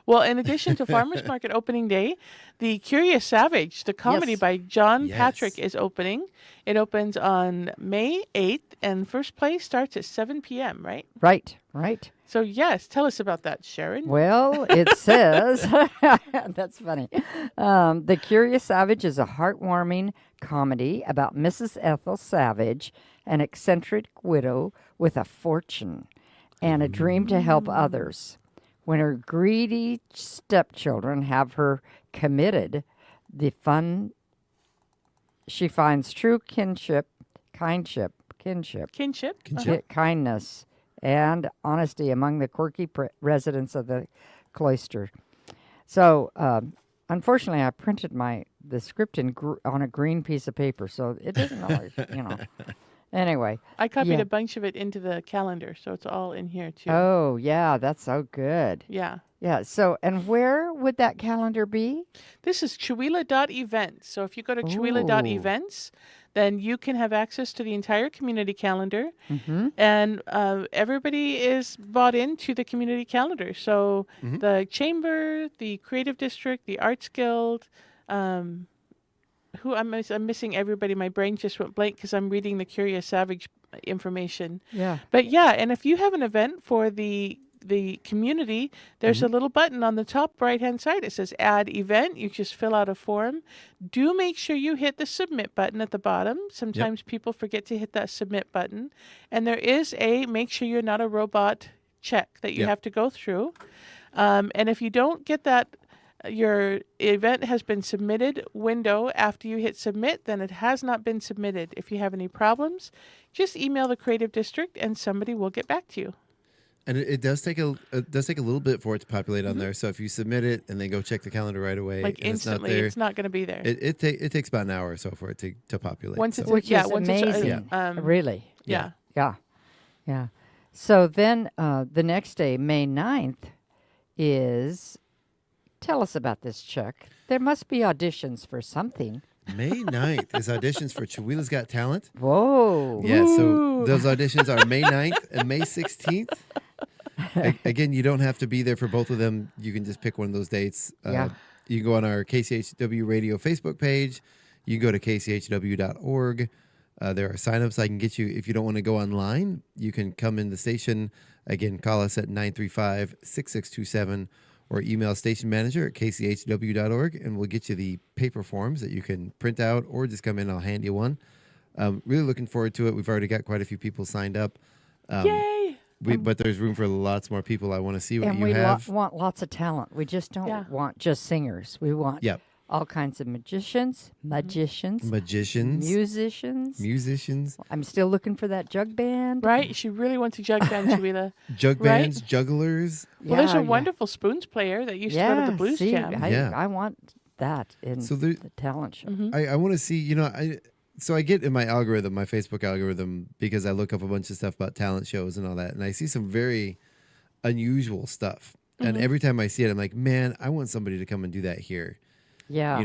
Speaker 9: Well, in addition to Farmers Market opening day, The Curious Savage, the comedy
Speaker 8: Yes.
Speaker 9: by John
Speaker 4: Yes.
Speaker 9: Patrick, is opening. It opens on May 8th, and first play starts at 7 p.m., right?
Speaker 8: Right, right.
Speaker 9: So, yes, tell us about that, Sharon.
Speaker 8: Well, it says, that's funny. The Curious Savage is a heartwarming comedy about Mrs. Ethel Savage, an eccentric widow with a fortune and a dream to help others. When her greedy stepchildren have her committed, she finds true kinship, kindness, and honesty among the quirky residents of the cloister. So, unfortunately, I printed the script on a green piece of paper, so it doesn't always, Anyway.
Speaker 9: I copied
Speaker 8: yeah.
Speaker 9: a bunch of it into the calendar, so it's all in here, too.
Speaker 8: Oh, yeah, that's so good.
Speaker 9: Yeah.
Speaker 8: Yeah, so, and where would that calendar be?
Speaker 9: This is Chewelah.events. So if you go to Chewelah.events, then you can have access to the entire community calendar.
Speaker 8: Mm-hmm.
Speaker 9: And everybody is bought into the community calendar. So the Chamber, the Creative District, the Arts Guild, I'm missing everybody. My brain just went blank because I'm reading the Curious Savage information.
Speaker 8: Yeah.
Speaker 9: But yeah, and if you have an event for the community, there's a little button on the top right-hand side. It says Add Event. You just fill out a form. Do make sure you hit the Submit button at the bottom. Sometimes people forget to hit that Submit button. And there is a Make Sure You're Not a Robot check that you have to go through. And if you don't get that, your event has been submitted window after you hit Submit, then it has not been submitted. If you have any problems, just email the Creative District and somebody will get back to you.
Speaker 4: And it does take a little bit for it to populate on there. So if you submit it and then go check the calendar right away,
Speaker 9: Like
Speaker 4: and
Speaker 9: instantly,
Speaker 4: it's
Speaker 9: not going to be there.
Speaker 4: it takes about an hour or so for it to populate.
Speaker 9: Once
Speaker 4: so.
Speaker 9: it's
Speaker 8: Which is
Speaker 9: once it's,
Speaker 8: amazing. Really.
Speaker 9: yeah.
Speaker 8: Yeah. Yeah. So then the next day, May 9th, is, tell us about this, Chuck. There must be auditions for something.
Speaker 4: May 9th is auditions for Chewelah's Got Talent.
Speaker 8: Whoa.
Speaker 4: Yeah, so those auditions are May 9th and May 16th. Again, you don't have to be there for both of them. You can just pick one of those dates.
Speaker 8: Yeah.
Speaker 4: You can go on our KCHW Radio Facebook page. You can go to kchw.org. There are signups I can get you. If you don't want to go online, you can come in the station. Again, call us at 935-6627 or email station manager at kchw.org, and we'll get you the paper forms that you can print out or just come in. I'll hand you one. Really looking forward to it. We've already got quite a few people signed up.
Speaker 9: Yay!
Speaker 4: But there's room for lots more people. I want to see what
Speaker 8: And
Speaker 4: you
Speaker 8: we
Speaker 4: have.
Speaker 8: want lots of talent. We just don't want just singers. We want all kinds of magicians, musicians. I'm still looking for that jug band.
Speaker 9: Right? She really wants a jug band, Shuila.
Speaker 4: Jug bands, jugglers.
Speaker 9: Well, there's a wonderful spoons player that used to go to the blues jam.
Speaker 8: I want that in the talent show.
Speaker 4: I want to see, so I get in my algorithm, my Facebook algorithm, because I look up a bunch of stuff about talent shows and all that, and I see some very unusual stuff. And every time I see it, I'm like, man, I want somebody to come and do that here.
Speaker 8: Yeah.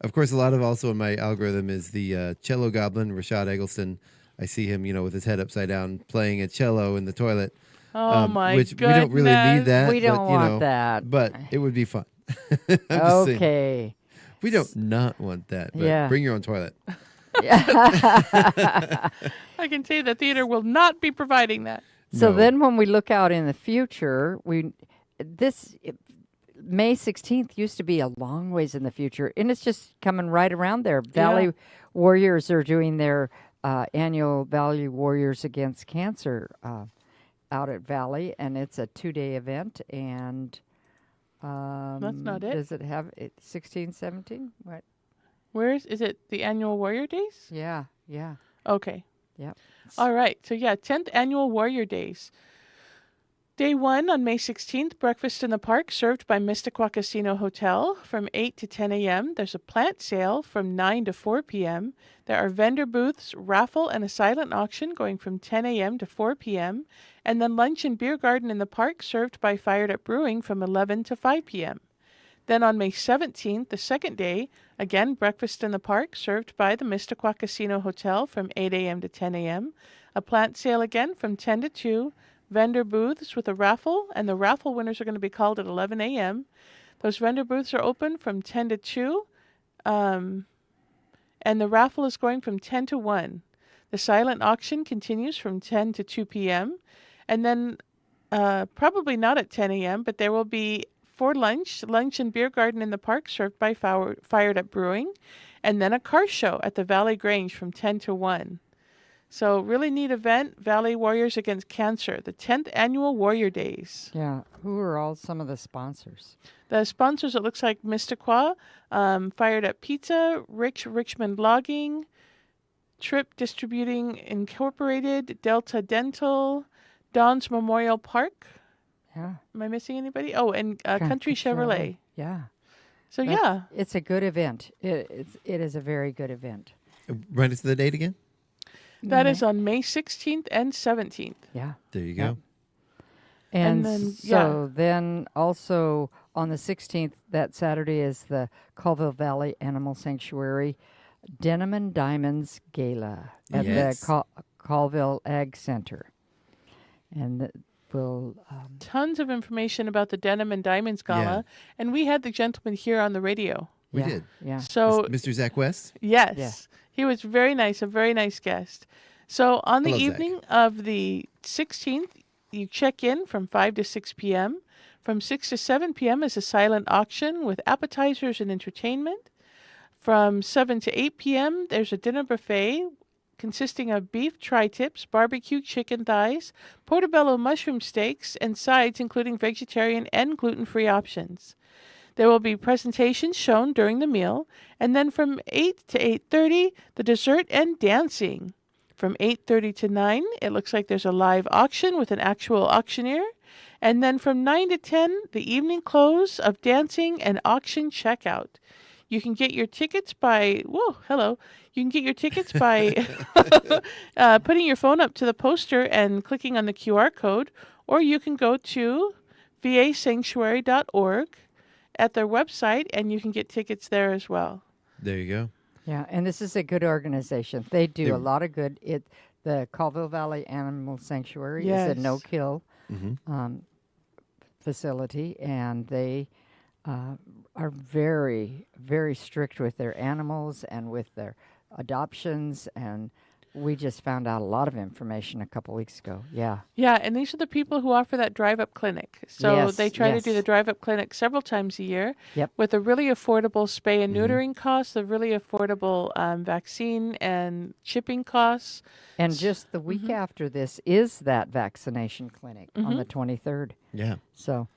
Speaker 4: Of course, a lot of also in my algorithm is the cello goblin, Rashad Eggleston. I see him, with his head upside down playing a cello in the toilet.
Speaker 9: Oh, my
Speaker 4: which
Speaker 9: goodness.
Speaker 4: we don't really need that.
Speaker 8: We don't want that.
Speaker 4: But it would be fun.
Speaker 8: Okay.
Speaker 4: We don't not want that, but bring your own toilet.
Speaker 9: I can say the theater will not be providing that.
Speaker 8: So then when we look out in the future, May 16th used to be a long ways in the future, and it's just coming right around there. Valley Warriors are doing their annual Valley Warriors Against Cancer out at Valley, and it's a 2-day event, and
Speaker 9: that's not it.
Speaker 8: Does it have 16, 17? What?
Speaker 9: Is it the annual Warrior Days?
Speaker 8: Yeah.
Speaker 9: Okay.
Speaker 8: Yep.
Speaker 9: All right. So 10th annual Warrior Days. Day 1 on May 16th, breakfast in the park served by Mistaqua Casino Hotel from 8 to 10 a.m. There's a plant sale from 9 to 4 p.m. There are vendor booths, raffle, and a silent auction going from 10 a.m. to 4 p.m. And then lunch and beer garden in the park served by Fired Up Brewing from 11 to 5 p.m. Then on May 17th, the second day, again, breakfast in the park served by the Mistaqua Casino Hotel from 8 a.m. to 10 a.m. A plant sale again from 10 to 2. Vendor booths with a raffle, and the raffle winners are going to be called at 11 a.m. Those vendor booths are open from 10 to 2, and the raffle is going from 10 to 1. The silent auction continues from 10 to 2 p.m., and then probably not at 10 a.m., but there will be for lunch and beer garden in the park served by Fired Up Brewing, and then a car show at the Valley Grange from 10 to 1. So really neat event, Valley Warriors Against Cancer, the 10th annual Warrior Days.
Speaker 8: Yeah. Who are all some of the sponsors?
Speaker 9: The sponsors, it looks like Mistaqua, Fired Up Pizza, Richmond Logging, Trip Distributing Incorporated, Delta Dental, Don's Memorial Park.
Speaker 8: Yeah.
Speaker 9: Am I missing anybody? Oh, and Country Chevrolet.
Speaker 8: Yeah.
Speaker 9: So
Speaker 8: it's a good event. It is a very good event.
Speaker 4: Run us the date again.
Speaker 9: That is on May 16th and 17th.
Speaker 8: Yeah.
Speaker 4: There you go.
Speaker 8: And then, then also on the 16th, that Saturday, is the Colville Valley Animal Sanctuary Denim and Diamonds Gala at the Colville Ag Center. And we'll...
Speaker 9: tons of information about the Denim and Diamonds Gala. And we had the gentleman here on the radio.
Speaker 4: We did.
Speaker 8: Yeah.
Speaker 9: So
Speaker 4: Mr. Zach West?
Speaker 9: Yes.
Speaker 8: Yeah.
Speaker 9: He was very nice, a very nice guest. So on the evening of the 16th, you check in from 5 to 6 p.m. From 6 to 7 p.m. is a silent auction with appetizers and entertainment. From 7 to 8 p.m., there's a dinner buffet consisting of beef tri-tips, barbecue chicken thighs, portobello mushroom steaks, and sides including vegetarian and gluten-free options. There will be presentations shown during the meal, and then from 8 to 8:30, the dessert and dancing. From 8:30 to 9, it looks like there's a live auction with an actual auctioneer. And then from 9 to 10, the evening close of dancing and auction checkout. You can get your tickets by, You can get your tickets by putting your phone up to the poster and clicking on the QR code, or you can go to vasanctuary.org at their website, and you can get tickets there as well.
Speaker 4: There you go.
Speaker 8: Yeah, and this is a good organization. They do a lot of good. The Colville Valley Animal Sanctuary is a no-kill facility, and they are very, very strict with their animals and with their adoptions, and we just found out a lot of information a couple weeks ago. Yeah.
Speaker 9: Yeah, and these are the people who offer that drive-up clinic. So they try to do the drive-up clinic several times a year with a really affordable spay and neutering cost, a really affordable vaccine and chipping costs.
Speaker 8: And just the week after this is that vaccination clinic on the 23rd.
Speaker 4: Yeah.
Speaker 8: So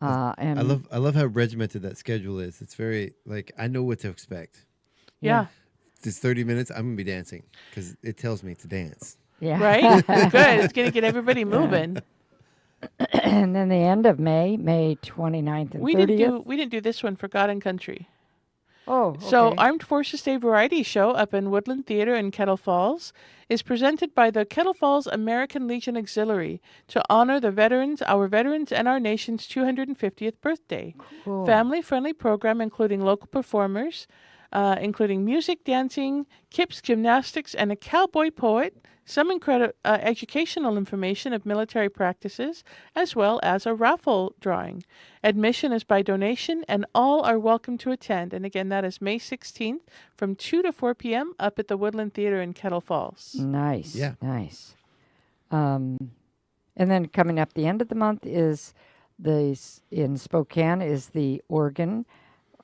Speaker 8: And
Speaker 4: I love how regimented that schedule is. It's very like I know what to expect.
Speaker 9: Yeah.
Speaker 4: This 30 minutes, I'm gonna be dancing because it tells me to dance.
Speaker 8: yeah.
Speaker 9: Right? Good. It's going to get everybody moving.
Speaker 8: And then the end of May, May 29th and 30th.
Speaker 5: We didn't do this one for God and Country.
Speaker 8: Oh, okay.
Speaker 5: So, Armed Forces Day Variety Show up in Woodland Theater in Kettle Falls is presented by the Kettle Falls American Legion Auxiliary to honor the veterans, and our nation's 250th birthday.
Speaker 8: Cool.
Speaker 5: Family-friendly program including local performers, including music, dancing, kips, gymnastics, and a cowboy poet, some incredible educational information of military practices, as well as a raffle drawing. Admission is by donation, and all are welcome to attend. And again, that is May 16th from 2 to 4 p.m. up at the Woodland Theater in Kettle Falls.
Speaker 8: Nice.
Speaker 4: Yeah.
Speaker 8: Nice. And then coming up the end of the month is in Spokane is the organ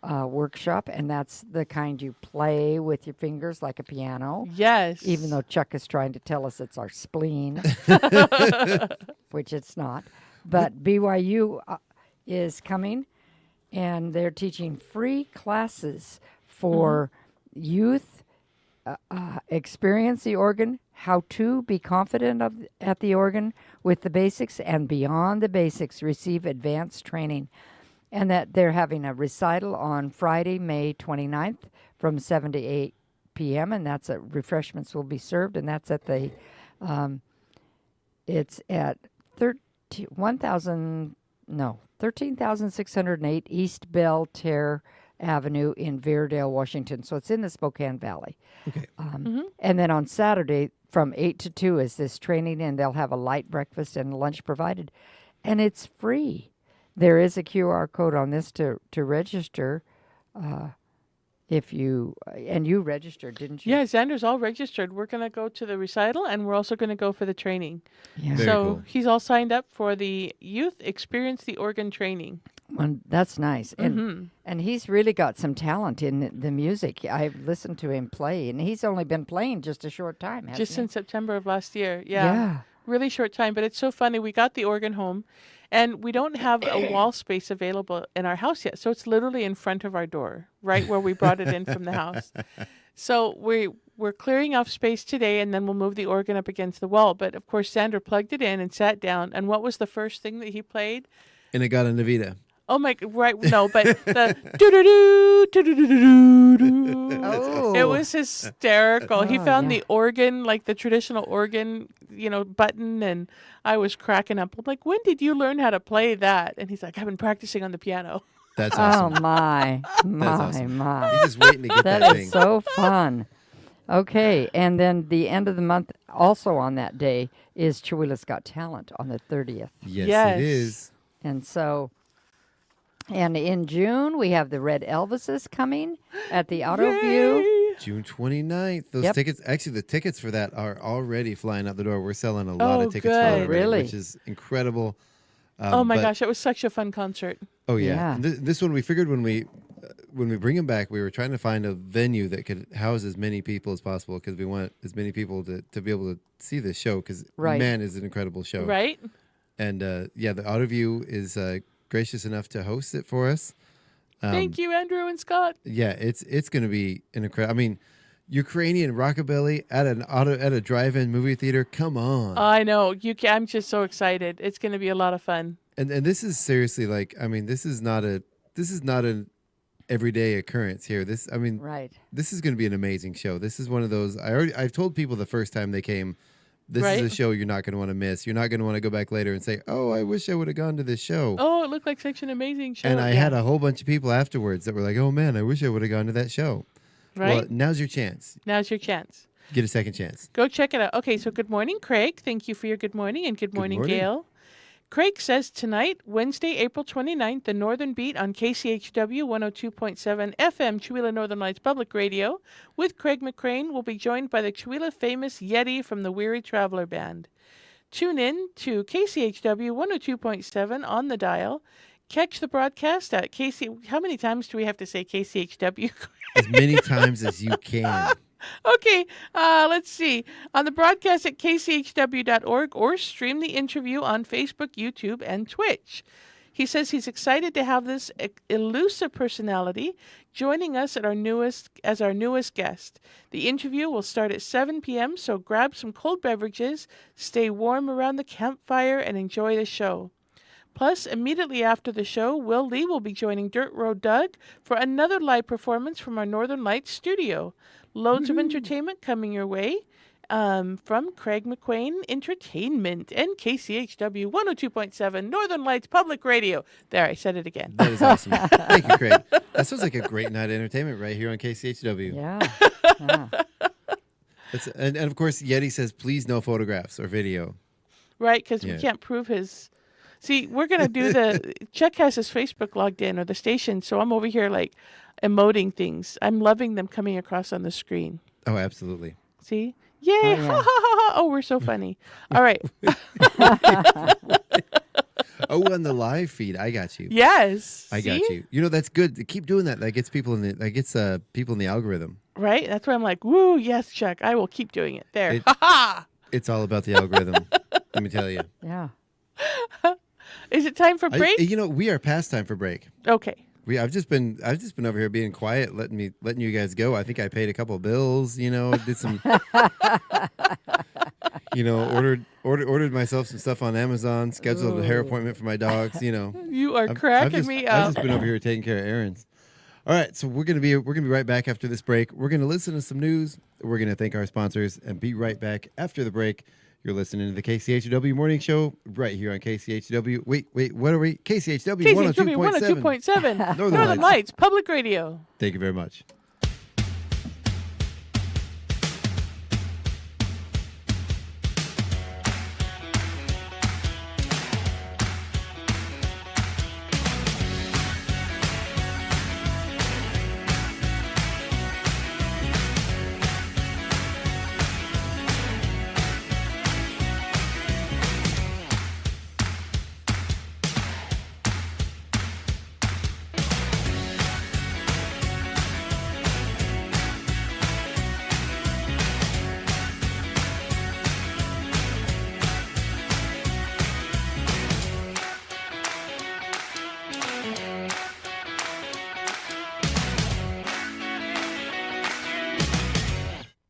Speaker 8: workshop, and that's the kind you play with your fingers like a piano.
Speaker 5: Yes.
Speaker 8: Even though Chuck is trying to tell us it's our spleen, which it's not. But BYU is coming, and they're teaching free classes for youth, experience the organ, how to be confident at the organ with the basics, and beyond the basics, receive advanced training. And that they're having a recital on Friday, May 29th from 7 to 8 p.m. And that's refreshments will be served. And that's at the, it's at 13,608 East Belle Terre Avenue in Veerdale, Washington. So it's in the Spokane Valley.
Speaker 4: Okay.
Speaker 8: And then on Saturday from 8 to 2 is this training, and they'll have a light breakfast and lunch provided. And it's free. There is a QR code on this to register. If you registered, didn't you?
Speaker 5: Yeah, Xander's all registered. We're going to go to the recital, and we're also going to go for the training.
Speaker 8: Yeah.
Speaker 4: Very
Speaker 5: So
Speaker 4: cool.
Speaker 5: he's all signed up for the Youth Experience the Organ training.
Speaker 8: Well, that's nice. And he's really got some talent in the music. I've listened to him play, and he's only been playing just a short time, hasn't
Speaker 5: Just
Speaker 8: he?
Speaker 5: since September of last year.
Speaker 8: Yeah.
Speaker 5: Really short time, but it's so funny. We got the organ home, and we don't have a wall space available in our house yet. So it's literally in front of our door, right where we brought it in from the house. So we're clearing off space today, and then we'll move the organ up against the wall. But of course, Xander plugged it in and sat down. And what was the first thing that he played?
Speaker 4: And it got a Navita.
Speaker 5: Oh my, right, no, but the doo-doo-doo, doo-doo-doo-doo-doo-doo.
Speaker 8: Oh.
Speaker 5: It was hysterical. He
Speaker 8: Oh,
Speaker 5: found
Speaker 8: yeah.
Speaker 5: the organ, like the traditional organ, button, and I was cracking up. I'm like, when did you learn how to play that? And he's like, I've been practicing on the piano.
Speaker 4: That's
Speaker 8: Oh,
Speaker 4: awesome.
Speaker 8: my.
Speaker 4: awesome.
Speaker 8: My.
Speaker 4: He's just waiting to get that,
Speaker 8: That
Speaker 4: thing.
Speaker 8: is so fun. Okay, and then the end of the month, also on that day, is Chihuahua's Got Talent on the 30th.
Speaker 4: Yes,
Speaker 5: Yes.
Speaker 4: it is.
Speaker 8: And so, and in June, we have the Red Elvises coming at the Auto View.
Speaker 4: June 29th. Those
Speaker 8: Yep.
Speaker 4: tickets, actually, the tickets for that are already flying out the door. We're selling a lot
Speaker 5: Oh,
Speaker 4: of tickets for
Speaker 5: good.
Speaker 4: it already,
Speaker 8: Really?
Speaker 4: which is incredible.
Speaker 5: Oh my
Speaker 4: but-
Speaker 5: gosh, it was such a fun concert.
Speaker 4: Oh yeah.
Speaker 8: Yeah.
Speaker 4: And this one we figured when we bring him back, we were trying to find a venue that could house as many people as possible because we want as many people to be able to see this show because
Speaker 8: Right.
Speaker 4: man, is an incredible show.
Speaker 5: Right?
Speaker 4: And the Auto View is gracious enough to host it for us.
Speaker 5: Thank you, Andrew and Scott.
Speaker 4: Yeah, it's going to be an incredible. I mean, Ukrainian rockabilly at a drive-in movie theater. Come on.
Speaker 5: I know. I'm just so excited. It's going to be a lot of fun.
Speaker 4: And this is seriously this is not an everyday occurrence here.
Speaker 8: Right.
Speaker 4: This is going to be an amazing show. This is one of those I've told people the first time they came, this
Speaker 5: Right.
Speaker 4: is a show you're not going to want to miss. You're not going to want to go back later and say, "Oh, I wish I would have gone to this show."
Speaker 5: Oh, it looked like such an amazing show.
Speaker 4: and I had a whole bunch of people afterwards that were like, "Oh man, I wish I would have gone to that show."
Speaker 5: Right?
Speaker 4: Well, now's your chance.
Speaker 5: Now's your chance.
Speaker 4: Get a second chance.
Speaker 5: Go check it out. Okay, so good morning, Craig. Thank you for your good morning, and good morning,
Speaker 4: morning.
Speaker 5: Gail. Craig says tonight, Wednesday, April 29th, the Northern Beat on KCHW 102.7 FM, Chihuahua Northern Lights Public Radio, with Craig McCrane, will be joined by the Chihuahua famous Yeti from the Weary Traveler Band. Tune in to KCHW 102.7 on the dial. Catch the broadcast at KC. How many times do we have to say KCHW?
Speaker 4: As many times as you can.
Speaker 5: Okay, let's see. On the broadcast at kchw.org or stream the interview on Facebook, YouTube, and Twitch. He says he's excited to have this elusive personality joining us as our newest guest. The interview will start at 7 p.m., so grab some cold beverages, stay warm around the campfire, and enjoy the show. Plus, immediately after the show, Will Lee will be joining Dirt Road Doug for another live performance from our Northern Lights studio. Loads of entertainment coming your way. From Craig McQuain Entertainment and KCHW 102.7 Northern Lights Public Radio. There, I said it again.
Speaker 4: That is awesome. Thank you, Craig. That sounds like a great night of entertainment right here on KCHW.
Speaker 8: Yeah.
Speaker 4: And of course, Yeti says, please no photographs or video.
Speaker 5: Right, because we can't prove his... See, we're going to do the... Chuck has his Facebook logged in, or the station, so I'm over here, like, emoting things. I'm loving them coming across on the screen.
Speaker 4: Oh, absolutely.
Speaker 5: See? Yay! Oh, yeah. Ha, ha, ha, ha. Oh, we're so funny. All right.
Speaker 4: Oh, on the live feed, I got you.
Speaker 5: Yes.
Speaker 4: I got you. You know, that's good. Keep doing that. That gets people in the algorithm.
Speaker 5: Right? That's why I'm like, woo, yes, Chuck. I will keep doing it. There. Ha ha!
Speaker 4: It's all about the algorithm. Let me tell you.
Speaker 8: Yeah.
Speaker 5: Is it time for break?
Speaker 4: We are past time for break.
Speaker 5: Okay.
Speaker 4: I've just been over here being quiet, letting you guys go. I think I paid a couple of bills, did some ordered myself some stuff on Amazon, scheduled a hair appointment for my dogs,
Speaker 5: You are cracking me up.
Speaker 4: I've just been over here taking care of errands. All right, so we're gonna be right back after this break. We're gonna listen to some news. We're gonna thank our sponsors and be right back after the break. You're listening to the KCHW Morning Show right here on KCHW. Wait, what are we? KCHW 102.7.
Speaker 5: Northern Lights Public Radio.
Speaker 4: Thank you very much.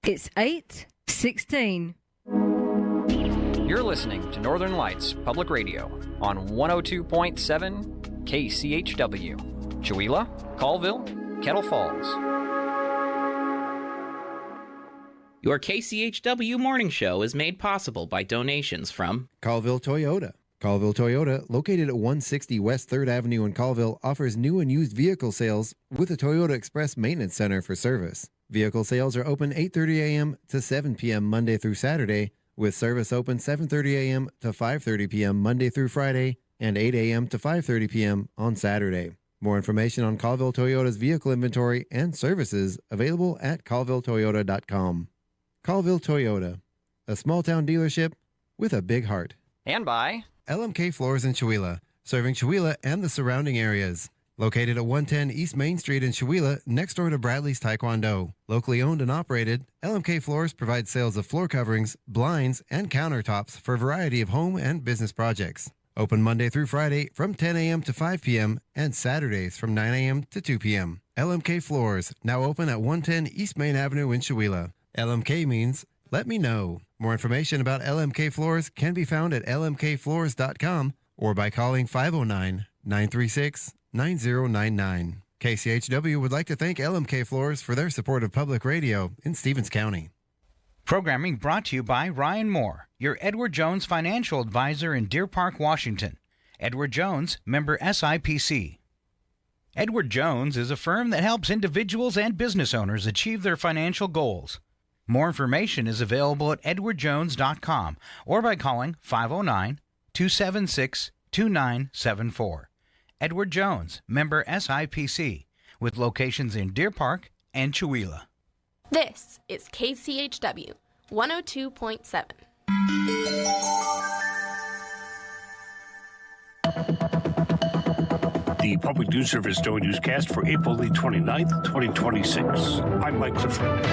Speaker 10: It's 8:16.
Speaker 2: You're listening to Northern Lights Public Radio on 102.7 KCHW. Chewelah, Colville, Kettle Falls.
Speaker 11: Your KCHW morning show is made possible by donations from
Speaker 4: Colville Toyota. Colville Toyota, located at 160 West 3rd Avenue in Colville, offers new and used vehicle sales with a Toyota Express Maintenance Center for service. Vehicle sales are open 8:30 a.m. to 7 p.m. Monday through Saturday, with service open 7:30 a.m. to 5:30 p.m. Monday through Friday, and 8 a.m. to 5:30 p.m. on Saturday. More information on Colville Toyota's vehicle inventory and services available at colvilletoyota.com. Colville Toyota, a small-town dealership with a big heart.
Speaker 2: And by
Speaker 4: LMK Floors in Chewelah, serving Chewelah and the surrounding areas. Located at 110 East Main Street in Chewelah, next door to Bradley's Taekwondo. Locally owned and operated, LMK Floors provides sales of floor coverings, blinds, and countertops for a variety of home and business projects. Open Monday through Friday from 10 a.m. to 5 p.m. and Saturdays from 9 a.m. to 2 p.m. LMK Floors, now open at 110 East Main Avenue in Chewelah. LMK means let me know. More information about LMK Floors can be found at lmkfloors.com or by calling 509-936-9099. KCHW would like to thank LMK Floors for their support of public radio in Stevens County.
Speaker 1: Programming brought to you by Ryan Moore, your Edward Jones financial advisor in Deer Park, Washington. Edward Jones, member SIPC. Edward Jones is a firm that helps individuals and business owners achieve their financial goals. More information is available at edwardjones.com or by calling 509-276-2974. Edward Jones, member SIPC, with locations in Deer Park and Chewelah.
Speaker 12: This is KCHW 102.7.
Speaker 13: The Public News Service Daily Newscast for April the 29th, 2026. I'm Mike Clifford.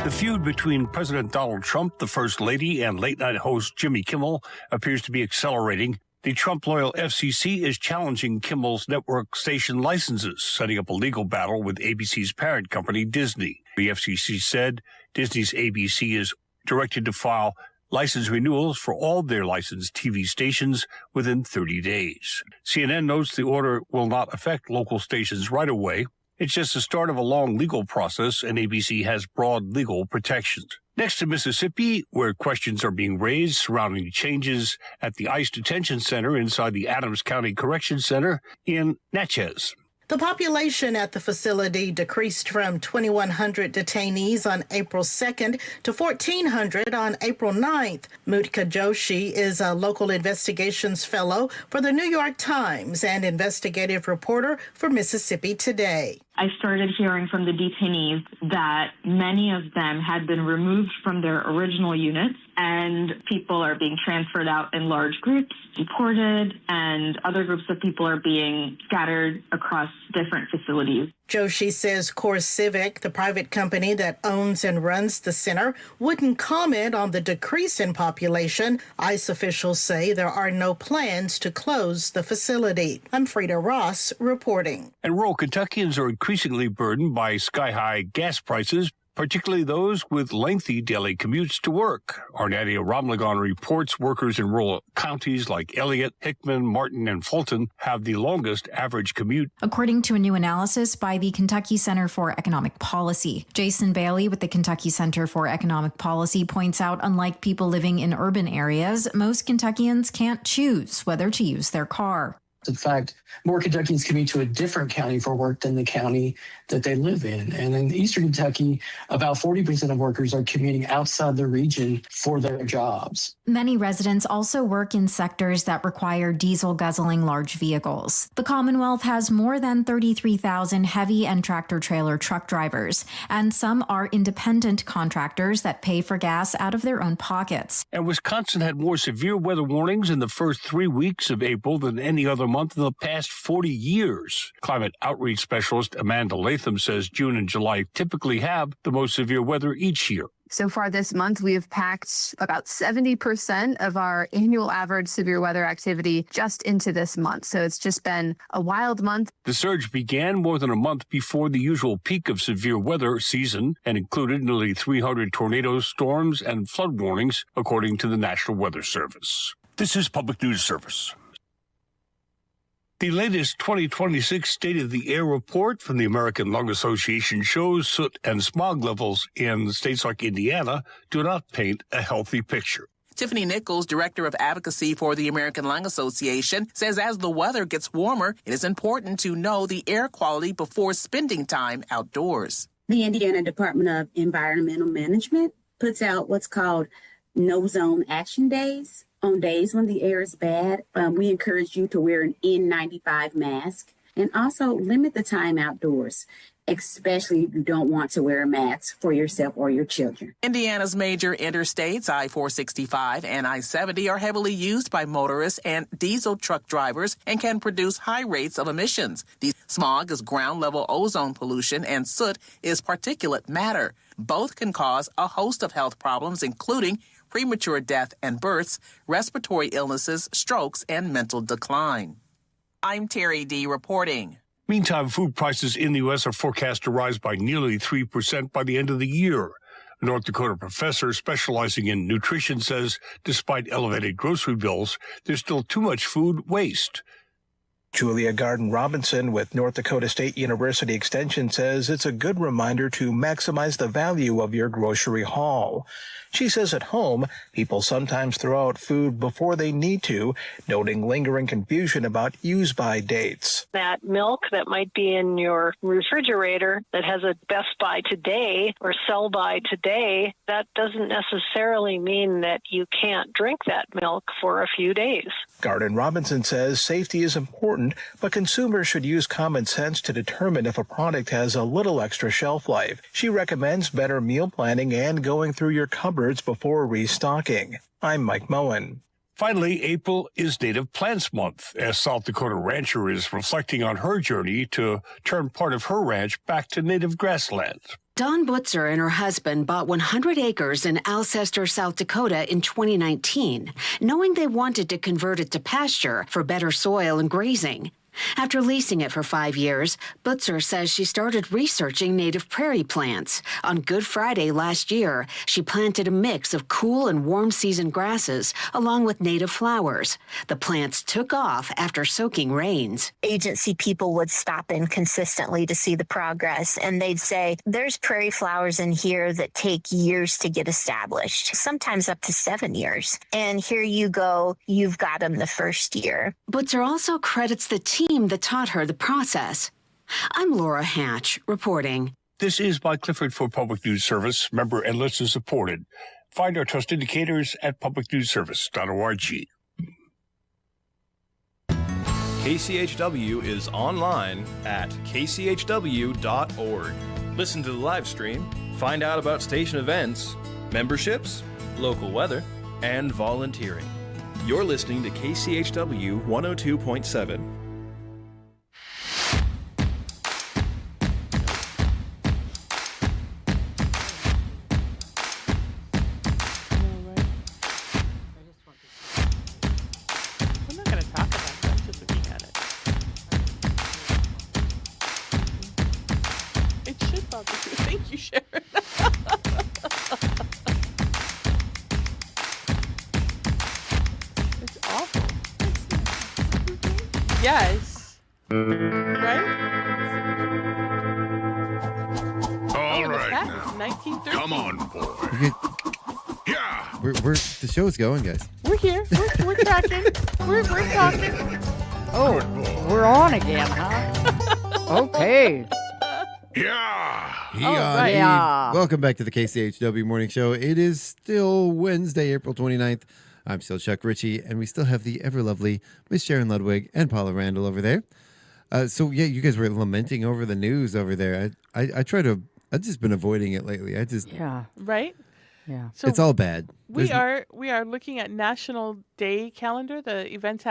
Speaker 13: The feud between President Donald Trump, the First Lady, and late-night host Jimmy Kimmel appears to be accelerating The Trump-loyal FCC is challenging Kimmel's network station licenses, setting up a legal battle with ABC's parent company, Disney. The FCC said Disney's ABC is directed to file license renewals for all their licensed TV stations within 30 days. CNN notes the order will not affect local stations right away. It's just the start of a long legal process, and ABC has broad legal protections. Next to Mississippi, where questions are being raised surrounding changes at the ICE detention center inside the Adams County Correction Center in Natchez.
Speaker 14: The population at the facility decreased from 2,100 detainees on April 2nd to 1,400 on April 9th. Mutka Joshi is a local investigations fellow for the New York Times and investigative reporter for Mississippi Today.
Speaker 15: I started hearing from the detainees that many of them had been removed from their original units, and people are being transferred out in large groups, deported, and other groups of people are being scattered across different facilities.
Speaker 14: Joshi says Core Civic, the private company that owns and runs the center, wouldn't comment on the decrease in population. ICE officials say there are no plans to close the facility. I'm Frida Ross reporting.
Speaker 13: And rural Kentuckians are increasingly burdened by sky-high gas prices, particularly those with lengthy daily commutes to work. Our Nadia Ramlagan reports workers in rural counties like Elliott, Hickman, Martin, and Fulton have the longest average commute.
Speaker 16: According to a new analysis by the Kentucky Center for Economic Policy, Jason Bailey with the Kentucky Center for Economic Policy points out, unlike people living in urban areas, most Kentuckians can't choose whether to use their car.
Speaker 17: In fact, more Kentuckians commute to a different county for work than the county that they live in. And in eastern Kentucky, about 40% of workers are commuting outside the region for their jobs.
Speaker 16: Many residents also work in sectors that require diesel-guzzling large vehicles. The Commonwealth has more than 33,000 heavy and tractor-trailer truck drivers, and some are independent contractors that pay for gas out of their own pockets.
Speaker 13: And Wisconsin had more severe weather warnings in the first 3 weeks of April than any other month in the past 40 years. Climate outreach specialist Amanda Latham says June and July typically have the most severe weather each year.
Speaker 18: So far this month, we have packed about 70% of our annual average severe weather activity just into this month. So it's just been a wild month.
Speaker 13: The surge began more than a month before the usual peak of severe weather season and included nearly 300 tornadoes, storms, and flood warnings, according to the National Weather Service. This is Public News Service. The latest 2026 State of the Air report from the American Lung Association shows soot and smog levels in states like Indiana do not paint a healthy picture.
Speaker 19: Tiffany Nichols, Director of Advocacy for the American Lung Association, says as the weather gets warmer, it is important to know the air quality before spending time outdoors.
Speaker 20: The Indiana Department of Environmental Management puts out what's called no-zone action days. On days when the air is bad, we encourage you to wear an N95 mask and also limit the time outdoors, especially if you don't want to wear a mask for yourself or your children.
Speaker 19: Indiana's major interstates, I-465 and I-70, are heavily used by motorists and diesel truck drivers and can produce high rates of emissions. The smog is ground-level ozone pollution and soot is particulate matter. Both can cause a host of health problems, including premature death and births, respiratory illnesses, strokes, and mental decline. I'm Terry D. reporting.
Speaker 13: Meantime, food prices in the U.S. are forecast to rise by nearly 3% by the end of the year. A North Dakota professor specializing in nutrition says despite elevated grocery bills, there's still too much food waste.
Speaker 21: Julia Garden-Robinson with North Dakota State University Extension says it's a good reminder to maximize the value of your grocery haul. She says at home, people sometimes throw out food before they need to, noting lingering confusion about use-by dates.
Speaker 22: That milk that might be in your refrigerator that has a best by today or sell by today, that doesn't necessarily mean that you can't drink that milk for a few days.
Speaker 21: Garden-Robinson says safety is important, but consumers should use common sense to determine if a product has a little extra shelf life. She recommends better meal planning and going through your cupboards before restocking. I'm Mike Moen.
Speaker 13: Finally, April is Native Plants Month, as South Dakota rancher is reflecting on her journey to turn part of her ranch back to native grassland.
Speaker 3: Dawn Butzer and her husband bought 100 acres in Alcester, South Dakota in 2019, knowing they wanted to convert it to pasture for better soil and grazing. After leasing it for 5 years, Butzer says she started researching native prairie plants. On Good Friday last year, she planted a mix of cool and warm season grasses along with native flowers. The plants took off after soaking rains.
Speaker 6: Agency people would stop in consistently to see the progress, and they'd say, there's prairie flowers in here that take years to get established, sometimes up to 7 years. And here you go, you've got them the first year.
Speaker 3: Butzer also credits the team that taught her the process. I'm Laura Hatch, reporting.
Speaker 13: This is Mike Clifford for Public News Service, member and listener supported. Find our trust indicators at publicnewsservice.org.
Speaker 23: KCHW is online at kchw.org. Listen to the live stream, find out about station events, memberships, local weather, and volunteering. You're listening to KCHW 102.7.
Speaker 9: Thank you, Sharon. It's awful. Yes. Right?
Speaker 24: All right
Speaker 9: That
Speaker 24: now.
Speaker 9: was 1913.
Speaker 24: Come on, boy. Yeah.
Speaker 4: We're the show's going, guys.
Speaker 9: We're here. We're tracking. We're talking.
Speaker 8: Oh, we're on again, huh? Okay.
Speaker 24: Yeah.
Speaker 4: Welcome back to the KCHW Morning Show. It is still Wednesday, April 29th. I'm still Chuck Ritchie, and we still have the ever lovely Miss Sharon Ludwig and Paula Randall over there. You guys were lamenting over the news over there. I've just been avoiding it lately.
Speaker 9: Right?
Speaker 8: Yeah.
Speaker 9: So
Speaker 4: it's all bad.
Speaker 9: We are looking at National Day calendar, the events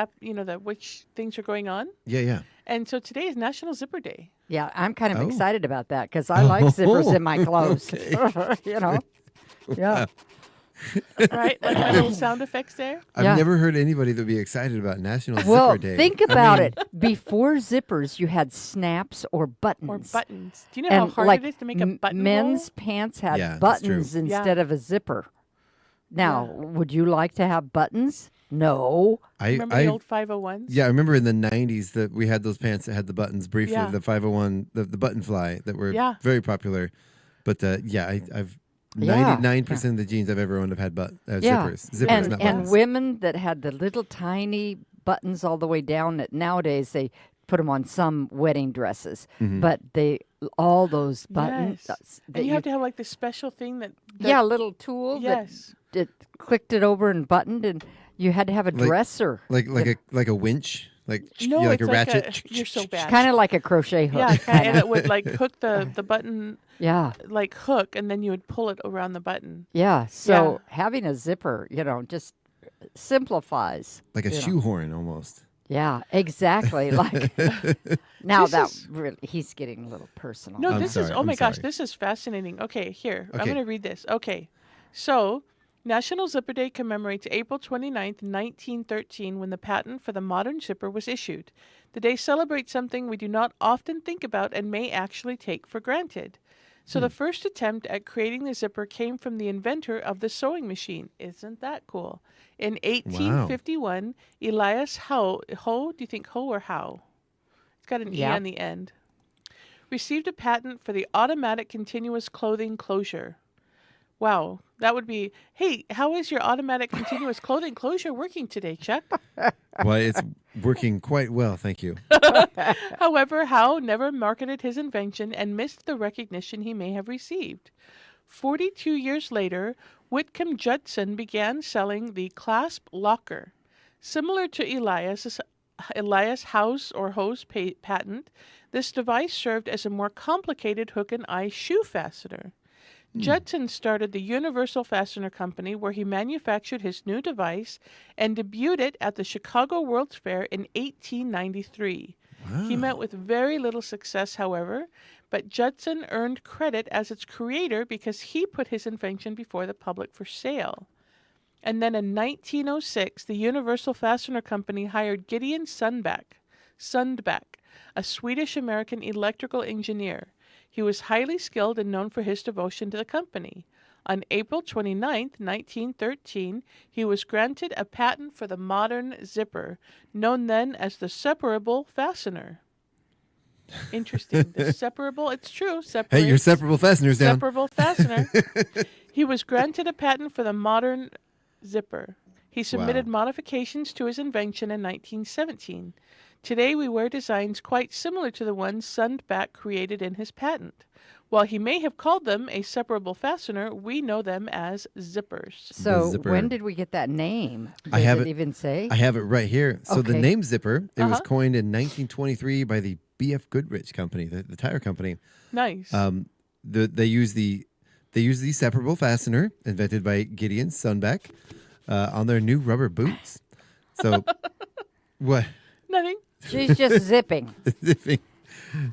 Speaker 9: which things are going on.
Speaker 4: Yeah.
Speaker 9: And so today is National Zipper Day.
Speaker 8: Yeah, I'm kind of excited about that because I like zippers in my clothes. Yeah.
Speaker 9: Right? Like my little sound effects there.
Speaker 4: I've never heard anybody that would be excited about National
Speaker 8: Well,
Speaker 4: Zipper Day.
Speaker 8: think about it. Before zippers, you had snaps or buttons.
Speaker 9: Do you know how hard it is to make a button
Speaker 8: men's
Speaker 9: roll?
Speaker 8: pants had
Speaker 4: Yeah, that's
Speaker 8: buttons
Speaker 4: true.
Speaker 8: instead of a zipper. Now, would you like to have buttons? No.
Speaker 9: Remember the old 501s?
Speaker 4: Yeah, I remember in the 90s that we had those pants that had the buttons briefly,
Speaker 9: Yeah.
Speaker 4: the 501, the button fly that were very popular. But I've 99% of the jeans I've ever owned have had zippers. Zippers, not
Speaker 8: and
Speaker 4: buttons.
Speaker 8: women that had the little tiny buttons all the way down that nowadays they put them on some wedding dresses.
Speaker 4: Mhm.
Speaker 8: But all those buttons.
Speaker 9: Yes. And you have to have like this special thing that
Speaker 8: a little tool
Speaker 9: Yes.
Speaker 8: that clicked it over and buttoned, and you had to have a dresser.
Speaker 4: Like a winch? Like
Speaker 9: No,
Speaker 4: like
Speaker 9: it's
Speaker 4: a ratchet?
Speaker 9: you're so bad.
Speaker 8: Kind of like a crochet hook.
Speaker 9: Yeah, and it would like hook the button.
Speaker 8: Yeah.
Speaker 9: Like hook, and then you would pull it around the button.
Speaker 8: Yeah, so having a zipper, just simplifies.
Speaker 4: Like a shoehorn almost.
Speaker 8: Yeah, exactly. Like now he's getting a little personal.
Speaker 9: No, this is oh my gosh, this is fascinating. Okay, here. I'm going to read this. Okay. So, National Zipper Day commemorates April 29th, 1913, when the patent for the modern zipper was issued. The day celebrates something we do not often think about and may actually take for granted. So the first attempt at creating the zipper came from the inventor of the sewing machine. Isn't that cool? In 1851, Elias Howe, do you think Ho or Howe? It's got an E on the end. Received a patent for the automatic continuous clothing closure. Wow, that would be, hey, how is your automatic continuous clothing closure working today, Chuck?
Speaker 4: Well, it's working quite well, thank you.
Speaker 9: However, Howe never marketed his invention and missed the recognition he may have received. 42 years later, Whitcomb Judson began selling the clasp locker. Similar to Elias Howe's or Howe's patent, this device served as a more complicated hook and eye shoe fastener. Judson started the Universal Fastener Company, where he manufactured his new device and debuted it at the Chicago World's Fair in 1893. He met with very little success, however, but Judson earned credit as its creator because he put his invention before the public for sale. And then in 1906, the Universal Fastener Company hired Gideon Sundback, a Swedish-American electrical engineer. He was highly skilled and known for his devotion to the company. On April 29, 1913, he was granted a patent for the modern zipper, known then as the separable fastener. Interesting. The separable, it's true.
Speaker 4: Hey, your separable fastener's down.
Speaker 9: Separable fastener. He was granted a patent for the modern zipper. He submitted modifications to his invention in 1917. Today we wear designs quite similar to the ones Sundback created in his patent. While he may have called them a separable fastener, we know them as zippers.
Speaker 8: So when did we get that name?
Speaker 4: Does
Speaker 8: it even say?
Speaker 4: I have it right here. So the name zipper, it was coined in 1923 by the B.F. Goodrich Company, the tire company.
Speaker 9: Nice.
Speaker 4: They use the separable fastener invented by Gideon Sundback on their new rubber boots. So what?
Speaker 9: Nothing.
Speaker 8: She's just zipping.
Speaker 4: Zipping.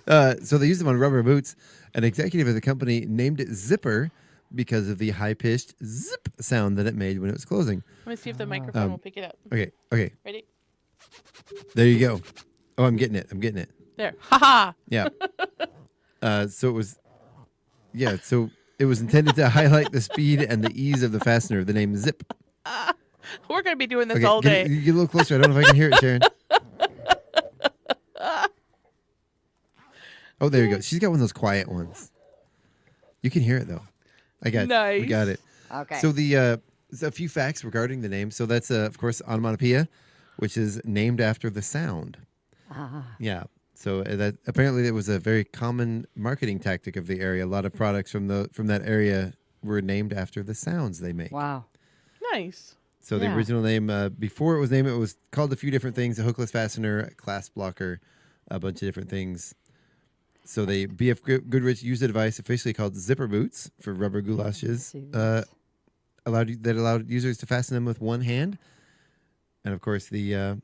Speaker 4: So they used them on rubber boots. An executive of the company named it Zipper because of the high-pitched zip sound that it made when it was closing.
Speaker 9: Let me see if the microphone will pick it up.
Speaker 4: Okay.
Speaker 9: Ready?
Speaker 4: There you go. Oh, I'm getting it.
Speaker 9: There. Ha-ha!
Speaker 4: Yeah. So it was intended to highlight the speed and the ease of the fastener, the name Zip.
Speaker 9: We're going to be doing this all day.
Speaker 4: Get a little closer. I don't know if I can hear it, Sharon. Oh, there you go. She's got one of those quiet ones. You can hear it, though. We got it.
Speaker 8: Okay.
Speaker 4: So there's a few facts regarding the name. So that's, of course, onomatopoeia, which is named after the sound. Yeah. So that apparently it was a very common marketing tactic of the area. A lot of products from that area were named after the sounds they make.
Speaker 8: Wow.
Speaker 9: Nice.
Speaker 4: So the original name, before it was named, it was called a few different things: a hookless fastener, a clasp blocker, a bunch of different things. So they B.F. Goodrich used a device officially called zipper boots for rubber goulashes, allowed users to fasten them with one hand. And of course, the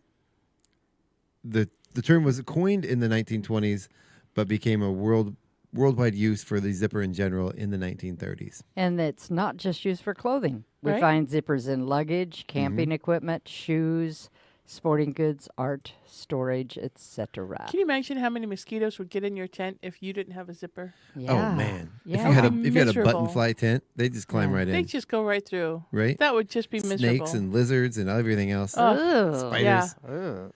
Speaker 4: term was coined in the 1920s, but became a worldwide use for the zipper in general in the 1930s.
Speaker 8: And it's not just used for clothing. We
Speaker 9: Right.
Speaker 8: find zippers in luggage, camping equipment, shoes, sporting goods, art, storage, etc.
Speaker 9: Can you imagine how many mosquitoes would get in your tent if you didn't have a zipper?
Speaker 8: Yeah.
Speaker 4: Oh man!
Speaker 8: Yeah.
Speaker 4: If you had a
Speaker 9: Miserable.
Speaker 4: button fly tent, they just climb right in.
Speaker 9: They just go right through.
Speaker 4: Right?
Speaker 9: That would just be miserable.
Speaker 4: Snakes and lizards and everything else. Spiders.
Speaker 9: Yeah.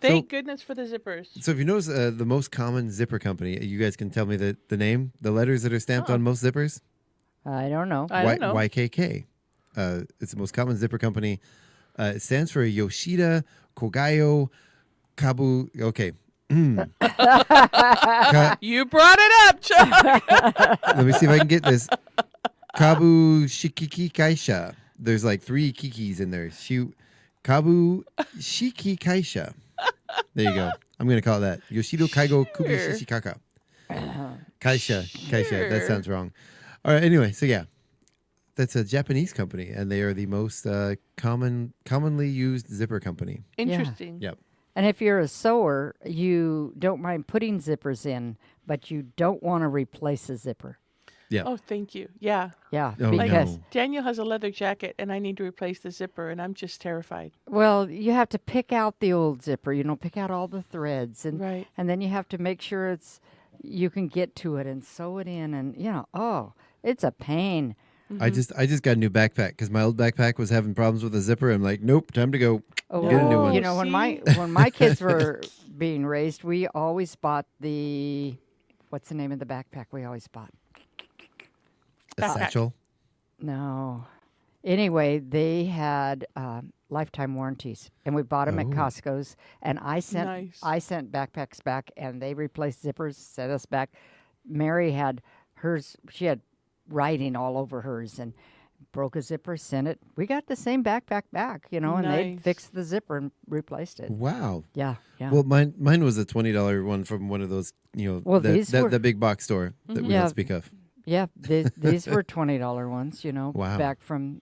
Speaker 9: Thank goodness for the zippers.
Speaker 4: So if you notice the most common zipper company, you guys can tell me the name, the letters that are stamped on most zippers?
Speaker 8: I don't know.
Speaker 4: YKK. It's the most common zipper company. It stands for Yoshida Kogayo Kabu. Okay.
Speaker 9: You brought it up, Chuck.
Speaker 4: Let me see if I can get this. Kabu Shikiki Kaisha. There's like 3 kikis in there. Kabu Shiki Kaisha. There you go. I'm going to call it that. Yoshido Kaigo Kubi Shishikaka. Kaisha. That sounds wrong. All right. Anyway, so yeah. That's a Japanese company, and they are the most commonly used zipper company.
Speaker 9: Interesting.
Speaker 4: Yep.
Speaker 8: And if you're a sewer, you don't mind putting zippers in, but you don't want to replace a zipper.
Speaker 4: Yeah.
Speaker 9: Oh, thank you. Yeah.
Speaker 8: Yeah.
Speaker 4: Oh,
Speaker 8: because
Speaker 4: no.
Speaker 9: Daniel has a leather jacket, and I need to replace the zipper, and I'm just terrified.
Speaker 8: well, you have to pick out the old zipper. Pick out all the threads, and
Speaker 9: Right.
Speaker 8: and then you have to make sure you can get to it and sew it in, and it's a pain.
Speaker 4: I just got a new backpack because my old backpack was having problems with the zipper. I'm like, nope, time to go.
Speaker 8: Oh,
Speaker 4: Get a new one.
Speaker 8: When my kids were being raised, we always bought what's the name of the backpack we always bought?
Speaker 4: A satchel?
Speaker 8: No. Anyway, they had lifetime warranties, and we bought them at Costco's. And I sent backpacks back, and they replaced zippers, sent us back. Mary had hers; she had writing all over hers, and broke a zipper. Sent it. We got the same backpack back, and they
Speaker 9: Nice.
Speaker 8: fixed the zipper and replaced it.
Speaker 4: Wow.
Speaker 8: Yeah.
Speaker 4: Well, mine was a $20 one from one of those,
Speaker 8: Well, these were-
Speaker 4: the big box store that we
Speaker 8: Yeah.
Speaker 4: don't speak of.
Speaker 8: Yeah, these were $20 ones,
Speaker 4: Wow.
Speaker 8: back from.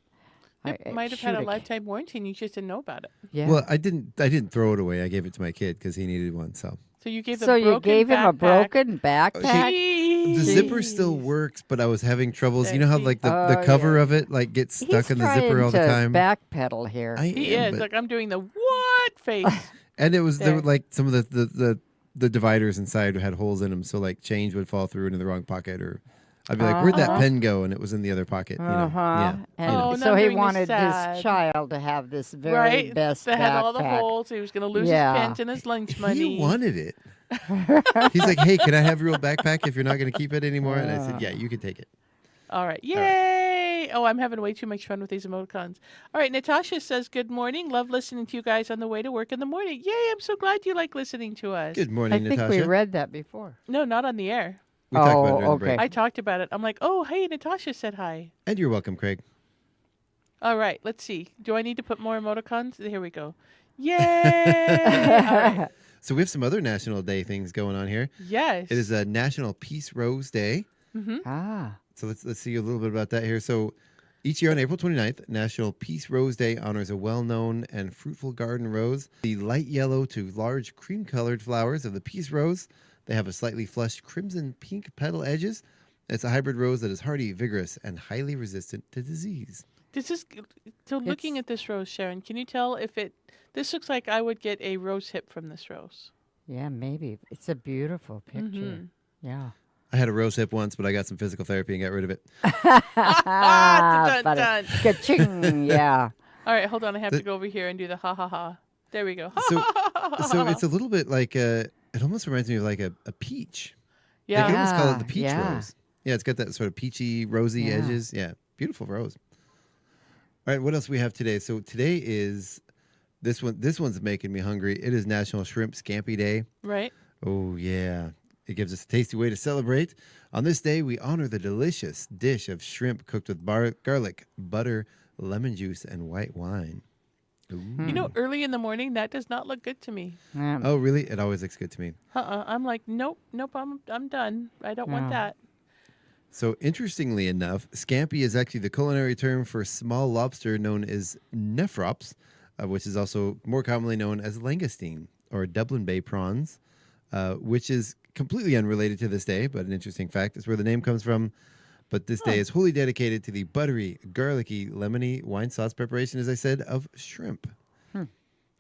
Speaker 9: It might have had a lifetime warranty, and you just didn't know about it.
Speaker 8: Yeah.
Speaker 4: Well, I didn't throw it away. I gave it to my kid because he needed one. So
Speaker 9: So you gave
Speaker 8: So you gave him a broken backpack?
Speaker 4: The zipper still works, but I was having troubles. You know how like the cover of it like gets stuck in the zipper all the time.
Speaker 8: Backpedal here.
Speaker 9: He is like I'm doing the what face.
Speaker 4: And it was there were like some of the dividers inside had holes in them, so like change would fall through into the wrong pocket, or I'd be like, "Where'd that pen go?" And it was in the other pocket. You know? Yeah.
Speaker 8: And so he wanted his child to have this very best
Speaker 9: that
Speaker 8: backpack.
Speaker 9: had all the holes. He was going to lose his pens and his lunch money.
Speaker 4: He wanted it. He's like, "Hey, can I have your old backpack if you're not going to keep it anymore?" And I said, "Yeah, you can take it."
Speaker 9: All right. Yay! Oh, I'm having way too much fun with these emoticons. All right. Natasha says, good morning. Love listening to you guys on the way to work in the morning. Yay. I'm so glad you like listening to us.
Speaker 4: Good morning,
Speaker 8: Natasha. I think we read that before.
Speaker 9: No, not on the air.
Speaker 4: We talked about it during the break.
Speaker 9: I talked about it. I'm like, oh, hey, Natasha said hi.
Speaker 4: And you're welcome, Craig.
Speaker 9: All right. Let's see. Do I need to put more emoticons? Here we go. Yay! All right.
Speaker 4: So we have some other National Day things going on here.
Speaker 9: Yes.
Speaker 4: It is a National Peace Rose Day.
Speaker 9: Mm-hmm.
Speaker 4: So let's see a little bit about that here. So each year on April 29th, National Peace Rose Day honors a well-known and fruitful garden rose. The light yellow to large cream-colored flowers of the peace rose. They have a slightly flushed crimson-pink petal edges. It's a hybrid rose that is hardy, vigorous, and highly resistant to disease.
Speaker 9: Looking at this rose, Sharon, can you tell if this looks like I would get a rose hip from this rose?
Speaker 8: Yeah, maybe. It's a beautiful picture.
Speaker 9: Mm-hmm.
Speaker 8: Yeah.
Speaker 4: I had a rose hip once, but I got some physical therapy and got rid of it.
Speaker 9: Dun.
Speaker 8: Ka-ching, yeah.
Speaker 9: All right, hold on. I have to go over here and do the ha-ha-ha. There we go.
Speaker 4: So it's a little bit like it almost reminds me of like a peach.
Speaker 9: Yeah.
Speaker 4: They can almost call it the peach
Speaker 8: yeah.
Speaker 4: rose. Yeah, it's got that sort of peachy, rosy edges. Yeah, beautiful rose. All right, what else we have today? So today is this one. This one's making me hungry. It is National Shrimp Scampi Day.
Speaker 9: Right.
Speaker 4: Oh, yeah. It gives us a tasty way to celebrate. On this day, we honor the delicious dish of shrimp cooked with garlic, butter, lemon juice, and white wine. Ooh.
Speaker 9: You know, early in the morning, that does not look good to me.
Speaker 4: Oh, really? It always looks good to me.
Speaker 9: I'm like, nope, I'm done. I don't want that.
Speaker 4: So interestingly enough, scampi is actually the culinary term for small lobster known as nephrops, which is also more commonly known as langoustine or Dublin Bay prawns, which is completely unrelated to this day, but an interesting fact. It's where the name comes from. But this day is wholly dedicated to the buttery, garlicky, lemony wine sauce preparation, as I said, of shrimp.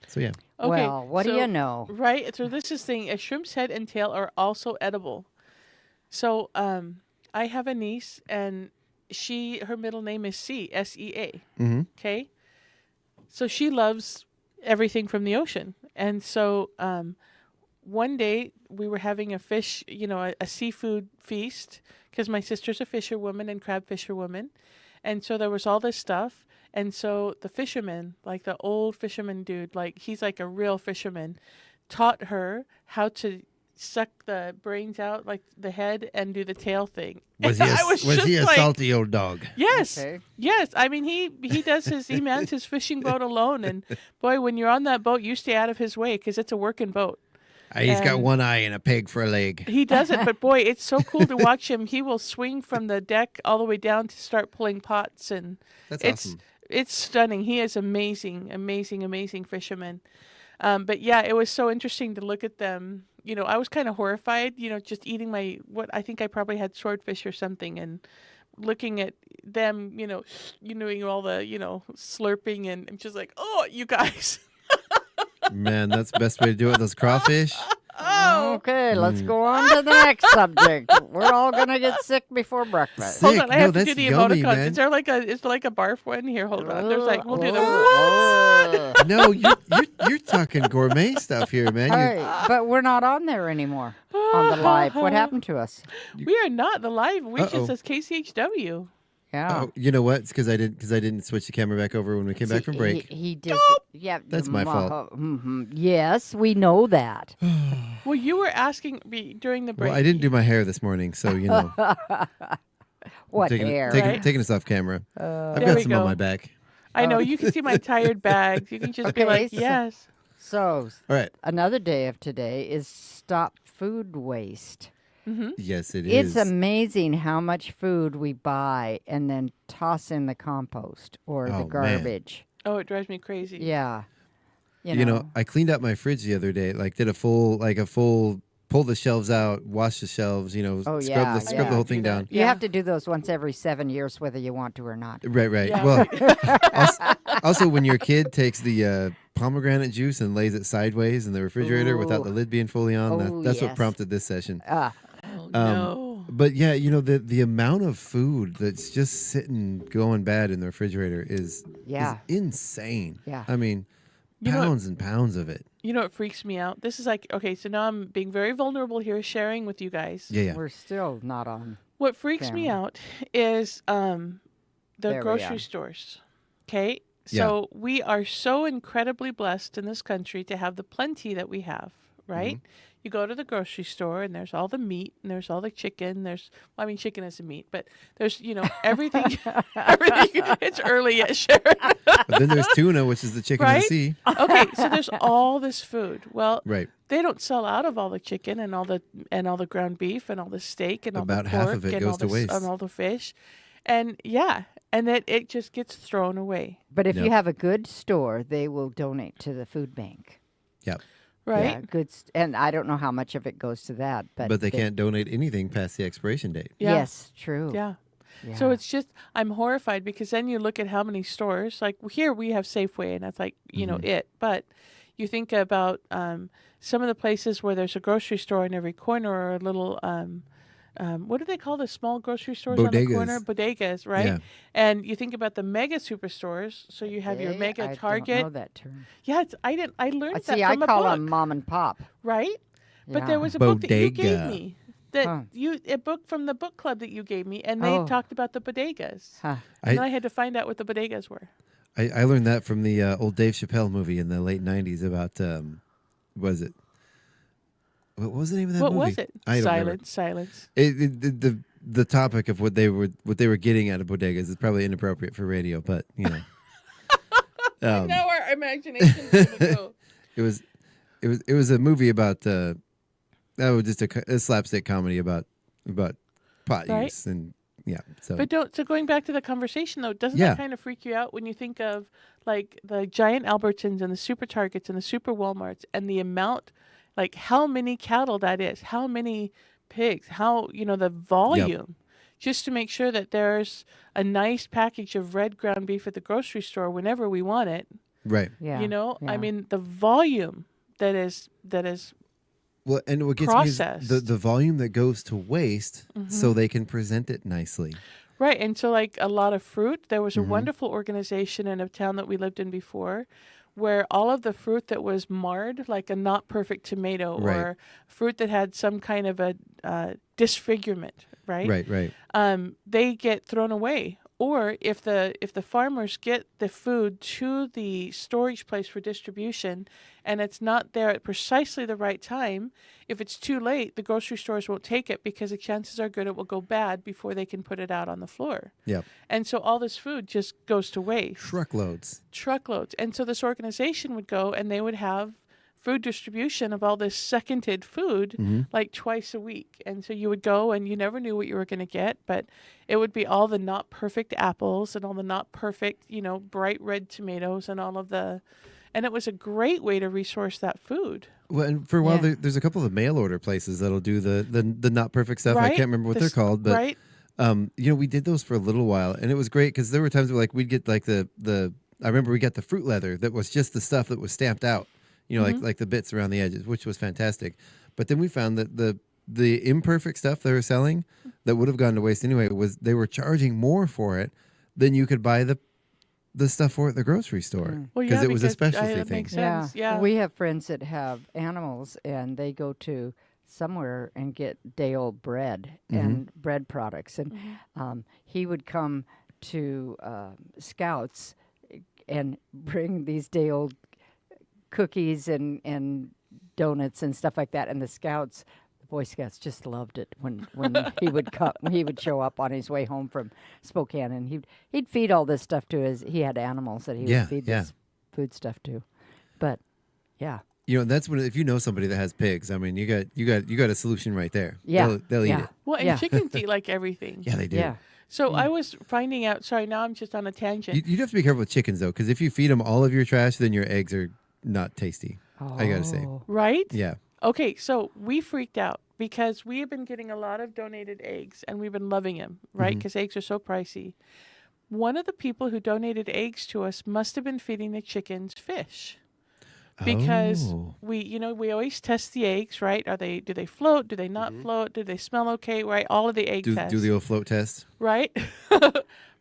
Speaker 4: So, yeah.
Speaker 9: Okay,
Speaker 8: well, what do you know?
Speaker 9: Right. So this is saying a shrimp's head and tail are also edible. So I have a niece, and her middle name is S-E-A.
Speaker 4: Mm-hmm.
Speaker 9: Okay. So she loves everything from the ocean. And so one day we were having a fish, a seafood feast, because my sister's a fisherwoman and crab fisherwoman. And so there was all this stuff. And so the fisherman, like the old fisherman dude, like he's like a real fisherman, taught her how to suck the brains out, like the head, and do the tail thing.
Speaker 4: Was he a salty old dog?
Speaker 9: Yes.
Speaker 8: Okay.
Speaker 9: Yes. I mean, he mans his fishing boat alone. And boy, when you're on that boat, you stay out of his way because it's a working boat.
Speaker 4: He's got one eye and a peg for a leg.
Speaker 9: He does it, but boy, it's so cool to watch him. He will swing from the deck all the way down to start pulling pots, and
Speaker 4: That's awesome.
Speaker 9: It's stunning. He is amazing, amazing, amazing fisherman. But yeah, it was so interesting to look at them. I was kind of horrified, just eating what I think I probably had swordfish or something, and looking at them, doing all the, slurping, and I'm just like, oh, you guys.
Speaker 4: Man, that's the best way to do it. Those crawfish.
Speaker 8: Okay, let's go on to the next subject. We're all gonna get sick before breakfast.
Speaker 4: Sick.
Speaker 9: Hold on, I have to do
Speaker 4: that's
Speaker 9: the
Speaker 4: yummy,
Speaker 9: emoticons.
Speaker 4: man.
Speaker 9: Is there like a barf one here? Hold on. There's we'll do the what?
Speaker 4: No, you're talking gourmet stuff here, man.
Speaker 8: Hey, but we're not on there anymore on the live. What happened to us?
Speaker 9: We are not the live. We just says KCHW.
Speaker 8: Yeah.
Speaker 4: Oh, you know what? It's because I didn't switch the camera back over when we came back from break.
Speaker 8: He did. Yeah,
Speaker 4: That's my fault.
Speaker 8: Yes, we know that.
Speaker 9: Well, you were asking me during the break.
Speaker 4: Well, I didn't do my hair this morning, so
Speaker 8: What
Speaker 4: taking,
Speaker 8: hair?
Speaker 4: Taking us off camera. I've
Speaker 9: There
Speaker 4: got
Speaker 9: we
Speaker 4: some
Speaker 9: go.
Speaker 4: on my back.
Speaker 9: I know you can see my tired bags. You can just be like, yes.
Speaker 8: So,
Speaker 4: All right.
Speaker 8: another day of today is Stop Food Waste.
Speaker 9: Mm-hmm.
Speaker 4: Yes, it
Speaker 8: It's
Speaker 4: is.
Speaker 8: amazing how much food we buy and then toss in the compost or the
Speaker 4: Oh, man.
Speaker 8: garbage.
Speaker 9: Oh, it drives me crazy.
Speaker 8: Yeah.
Speaker 4: You know, I cleaned out my fridge the other day. Like, did a full pull the shelves out, wash the shelves. You know, scrub the whole thing down.
Speaker 8: You have to do those once every 7 years, whether you want to or not.
Speaker 4: Right.
Speaker 9: Yeah.
Speaker 4: Well, also when your kid takes the pomegranate juice and lays it sideways in the refrigerator without the lid being fully on, that's what prompted this session.
Speaker 9: No.
Speaker 4: But yeah, you know, the amount of food that's just sitting going bad in the refrigerator is insane.
Speaker 8: Yeah.
Speaker 4: I mean, pounds and pounds of it.
Speaker 9: You know what freaks me out? This is like, okay, so now I'm being very vulnerable here, sharing with you guys.
Speaker 4: Yeah.
Speaker 8: We're still not on.
Speaker 9: What freaks me out is the grocery stores. Okay? So we are so incredibly blessed in this country to have the plenty that we have, right? Mm-hmm. You go to the grocery store and there's all the meat and there's all the chicken. Chicken isn't meat, but there's, everything. Everything. It's early yet, Sharon.
Speaker 4: But then there's tuna, which is the chicken of the sea.
Speaker 9: Okay, so there's all this food. Well,
Speaker 4: right.
Speaker 9: They don't sell out of all the chicken and all the ground beef and all the steak and all the pork
Speaker 4: half of it goes to waste.
Speaker 9: And all the fish. And and that it just gets thrown away.
Speaker 8: But if you have a good store, they will donate to the food bank.
Speaker 4: Yep.
Speaker 9: Right?
Speaker 8: Yeah, good. And I don't know how much of it goes to that. But
Speaker 4: they can't donate anything past the expiration date.
Speaker 9: Yeah.
Speaker 8: Yes, true.
Speaker 9: Yeah. So it's just, I'm horrified because then you look at how many stores, like here we have Safeway and that's like, it. But you think about some of the places where there's a grocery store in every corner or a little, what do they call the small grocery stores on the corner? Bodegas, right?
Speaker 4: Yeah.
Speaker 9: And you think about the mega superstores. So you have your mega Target.
Speaker 8: I don't know that term.
Speaker 9: Yeah, I learned that from
Speaker 8: I
Speaker 9: a
Speaker 8: call
Speaker 9: book.
Speaker 8: them mom and pop.
Speaker 9: Right? But
Speaker 8: Yeah.
Speaker 9: there was a book that you
Speaker 4: Bodega.
Speaker 9: gave me. A book from the book club that you gave me, and they talked about the bodegas.
Speaker 8: Huh.
Speaker 9: And then I had to find out what the bodegas were.
Speaker 4: I learned that from the old Dave Chappelle movie in the late 90s about, what was the name of that movie?
Speaker 9: What was it?
Speaker 4: I don't remember.
Speaker 9: Silence.
Speaker 4: The topic of what they were getting out of bodegas is probably inappropriate for radio, but
Speaker 9: Now our imagination's gonna go.
Speaker 4: It was a movie about just a slapstick comedy about pot use and so.
Speaker 9: But so going back to the conversation though, doesn't that kind of freak you out when you think of like the giant Albertsons and the super Targets and the super Walmarts and the amount, like how many cattle that is, how many pigs, how the volume, just to make sure that there's a nice package of red ground beef at the grocery store whenever we want it.
Speaker 4: Right.
Speaker 8: Yeah.
Speaker 9: I mean the volume that is
Speaker 4: well, and what gets
Speaker 9: processed.
Speaker 4: me is the volume that goes to waste so they can present it nicely.
Speaker 9: Right. And so like a lot of fruit, there was a wonderful organization in a town that we lived in before where all of the fruit that was marred, like a not perfect tomato or fruit that had some kind of a disfigurement, right?
Speaker 4: Right.
Speaker 9: They get thrown away. Or if the farmers get the food to the storage place for distribution and it's not there at precisely the right time, if it's too late, the grocery stores won't take it because the chances are good it will go bad before they can put it out on the floor.
Speaker 4: Yeah.
Speaker 9: And so all this food just goes to waste.
Speaker 4: Truckloads.
Speaker 9: And so this organization would go and they would have food distribution of all this seconded food like twice a week. And so you would go and you never knew what you were going to get, but it would be all the not perfect apples and all the not perfect, bright red tomatoes and all of and it was a great way to resource that food.
Speaker 4: Well, and for a while, there's a couple of mail order places that'll do the not perfect stuff.
Speaker 9: Right?
Speaker 4: I can't remember what they're called, but we did those for a little while, and it was great because there were times where we'd get like I remember we got the fruit leather that was just the stuff that was stamped out, like the bits around the edges, which was fantastic. But then we found that the imperfect stuff they were selling that would have gone to waste anyway was they were charging more for it than you could buy the stuff for at the grocery store because it was a specialty
Speaker 9: that
Speaker 4: thing.
Speaker 9: Makes sense. Yeah.
Speaker 8: We have friends that have animals and they go to somewhere and get day-old bread and bread products. And he would come to Scouts and bring these day-old cookies and donuts and stuff like that. And the Scouts, the Boy Scouts, just loved it when he would come. He would show up on his way home from Spokane, and he'd feed all this stuff to he had animals that he would feed this food stuff to. But
Speaker 4: that's when if you know somebody that has pigs, I mean, you got a solution right there.
Speaker 8: Yeah,
Speaker 4: they'll eat it.
Speaker 9: Well, and chickens eat like everything.
Speaker 4: Yeah, they do.
Speaker 8: Yeah.
Speaker 9: So I was finding out. Sorry, now I'm just on a tangent.
Speaker 4: You'd have to be careful with chickens though, because if you feed them all of your trash, then your eggs are not tasty. I gotta say.
Speaker 9: Right?
Speaker 4: Yeah.
Speaker 9: Okay, so we freaked out because we have been getting a lot of donated eggs and we've been loving them, right?
Speaker 4: Mhm.
Speaker 9: Because eggs are so pricey. One of the people who donated eggs to us must have been feeding the chickens fish. Because we always test the eggs, right? Do they float? Do they not float? Do they smell okay? Right? All of the egg tests.
Speaker 4: Do the old float test.
Speaker 9: Right?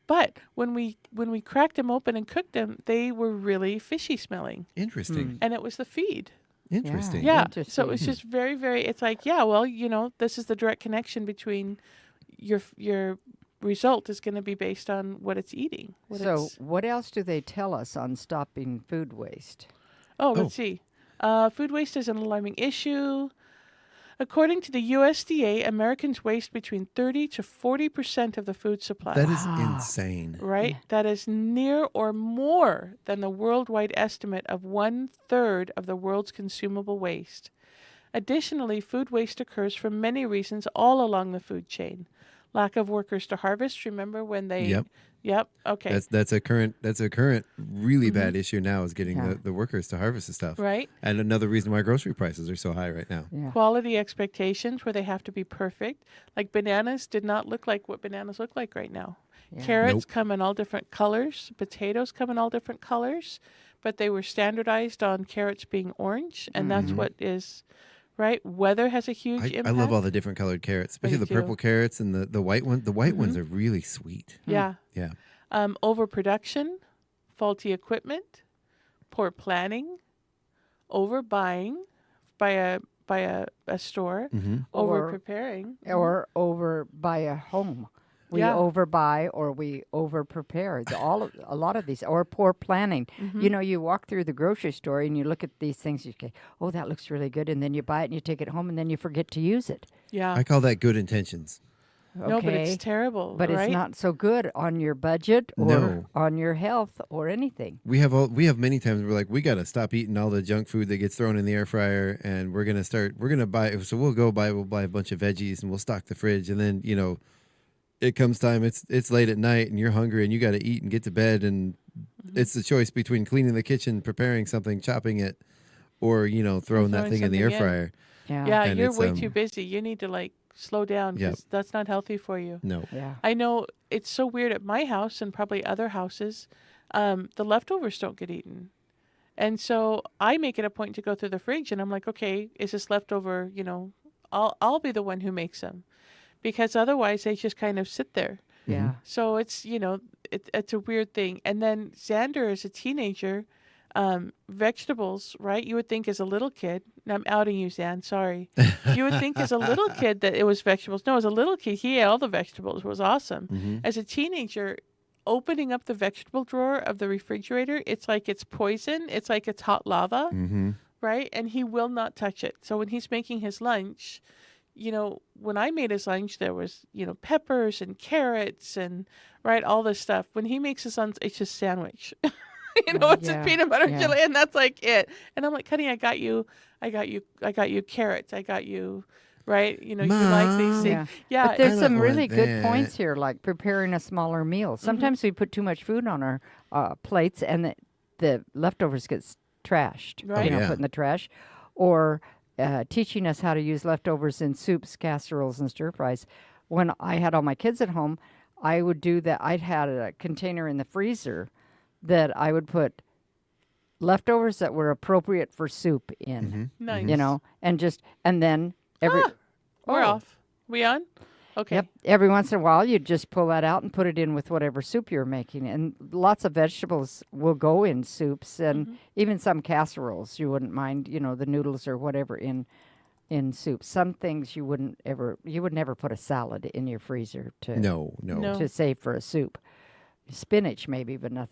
Speaker 9: But when we cracked them open and cooked them, they were really fishy smelling.
Speaker 4: Interesting.
Speaker 9: And it was the feed.
Speaker 4: Interesting.
Speaker 9: Yeah. So it was just very, very. It's like, yeah, well, this is the direct connection between your result is going to be based on what it's eating.
Speaker 8: What else do they tell us on stopping food waste?
Speaker 9: Let's see. Food waste is an alarming issue. According to the USDA, Americans waste between 30 to 40% of the food supply.
Speaker 4: That is insane.
Speaker 9: Right? That is near or more than the worldwide estimate of 1/3 of the world's consumable waste. Additionally, food waste occurs for many reasons all along the food chain. Lack of workers to harvest. Remember when they... Yep. Okay.
Speaker 4: That's a current really bad issue now is getting the workers to harvest the stuff.
Speaker 9: Right.
Speaker 4: And another reason why grocery prices are so high right now.
Speaker 8: Yeah.
Speaker 9: Quality expectations where they have to be perfect. Like bananas did not look like what bananas look like right now.
Speaker 8: Yeah.
Speaker 9: Carrots come in all different colors. Potatoes come in all different colors. But they were standardized on carrots being orange. And that's what is... Right? Weather has a huge impact.
Speaker 4: I love all the different colored carrots, especially the purple carrots and the white ones. The white ones are really sweet.
Speaker 9: Yeah.
Speaker 4: Yeah.
Speaker 9: Overproduction, faulty equipment, poor planning, overbuying by a store, over preparing,
Speaker 8: or over by a home. We overbuy or we over prepare. A lot of these, or poor planning. You walk through the grocery store and you look at these things. You say, "Oh, that looks really good," and then you buy it and you take it home and then you forget to use it.
Speaker 9: Yeah,
Speaker 4: I call that good intentions.
Speaker 8: Okay.
Speaker 9: No, but it's terrible.
Speaker 8: But
Speaker 9: right?
Speaker 8: it's not so good on your budget or on your health or anything.
Speaker 4: We have many times we're like, we got to stop eating all the junk food that gets thrown in the air fryer, and we're gonna buy. So we'll buy a bunch of veggies and we'll stock the fridge, and then it comes time. It's late at night and you're hungry and you got to eat and get to bed, and it's the choice between cleaning the kitchen, preparing something, chopping it, or throwing that thing in the air fryer.
Speaker 9: Yeah, and you're way too busy. You need to slow down because that's not healthy for you.
Speaker 4: No.
Speaker 8: Yeah.
Speaker 9: I know it's so weird at my house and probably other houses. The leftovers don't get eaten. And so I make it a point to go through the fridge and I'm like, okay, is this leftover? I'll be the one who makes them, because otherwise they just kind of sit there.
Speaker 8: Yeah.
Speaker 9: So it's, it's a weird thing. And then Xander as a teenager, vegetables, right? You would think as a little kid, and I'm outing you, Zan, sorry. You would think as a little kid that it was vegetables. No, as a little kid, he ate all the vegetables. It was awesome. As a teenager, opening up the vegetable drawer of the refrigerator, it's like it's poison. It's like it's hot lava, right? And he will not touch it. So when he's making his lunch, when I made his lunch, there was, peppers and carrots and, right, all this stuff. When he makes his lunch, it's just sandwich. It's a peanut butter jelly, and that's like it. And I'm like, honey, I got you carrots. I got you, right? You like these things. Yeah.
Speaker 8: But there's some really good points here, like preparing a smaller meal. Sometimes we put too much food on our plates, and the leftovers get trashed.
Speaker 9: Right.
Speaker 8: Put in the trash, or teaching us how to use leftovers in soups, casseroles, and stir fries. When I had all my kids at home, I would do that. I'd had a container in the freezer that I would put leftovers that were appropriate for soup in.
Speaker 9: Nice.
Speaker 8: And then
Speaker 9: we're off. We on? Okay.
Speaker 8: Yep. Every once in a while, you'd just pull that out and put it in with whatever soup you're making. And lots of vegetables will go in soups, and even some casseroles. You wouldn't mind, the noodles or whatever in soup. Some things you would never put a salad in your freezer to save for a soup. Spinach maybe, but no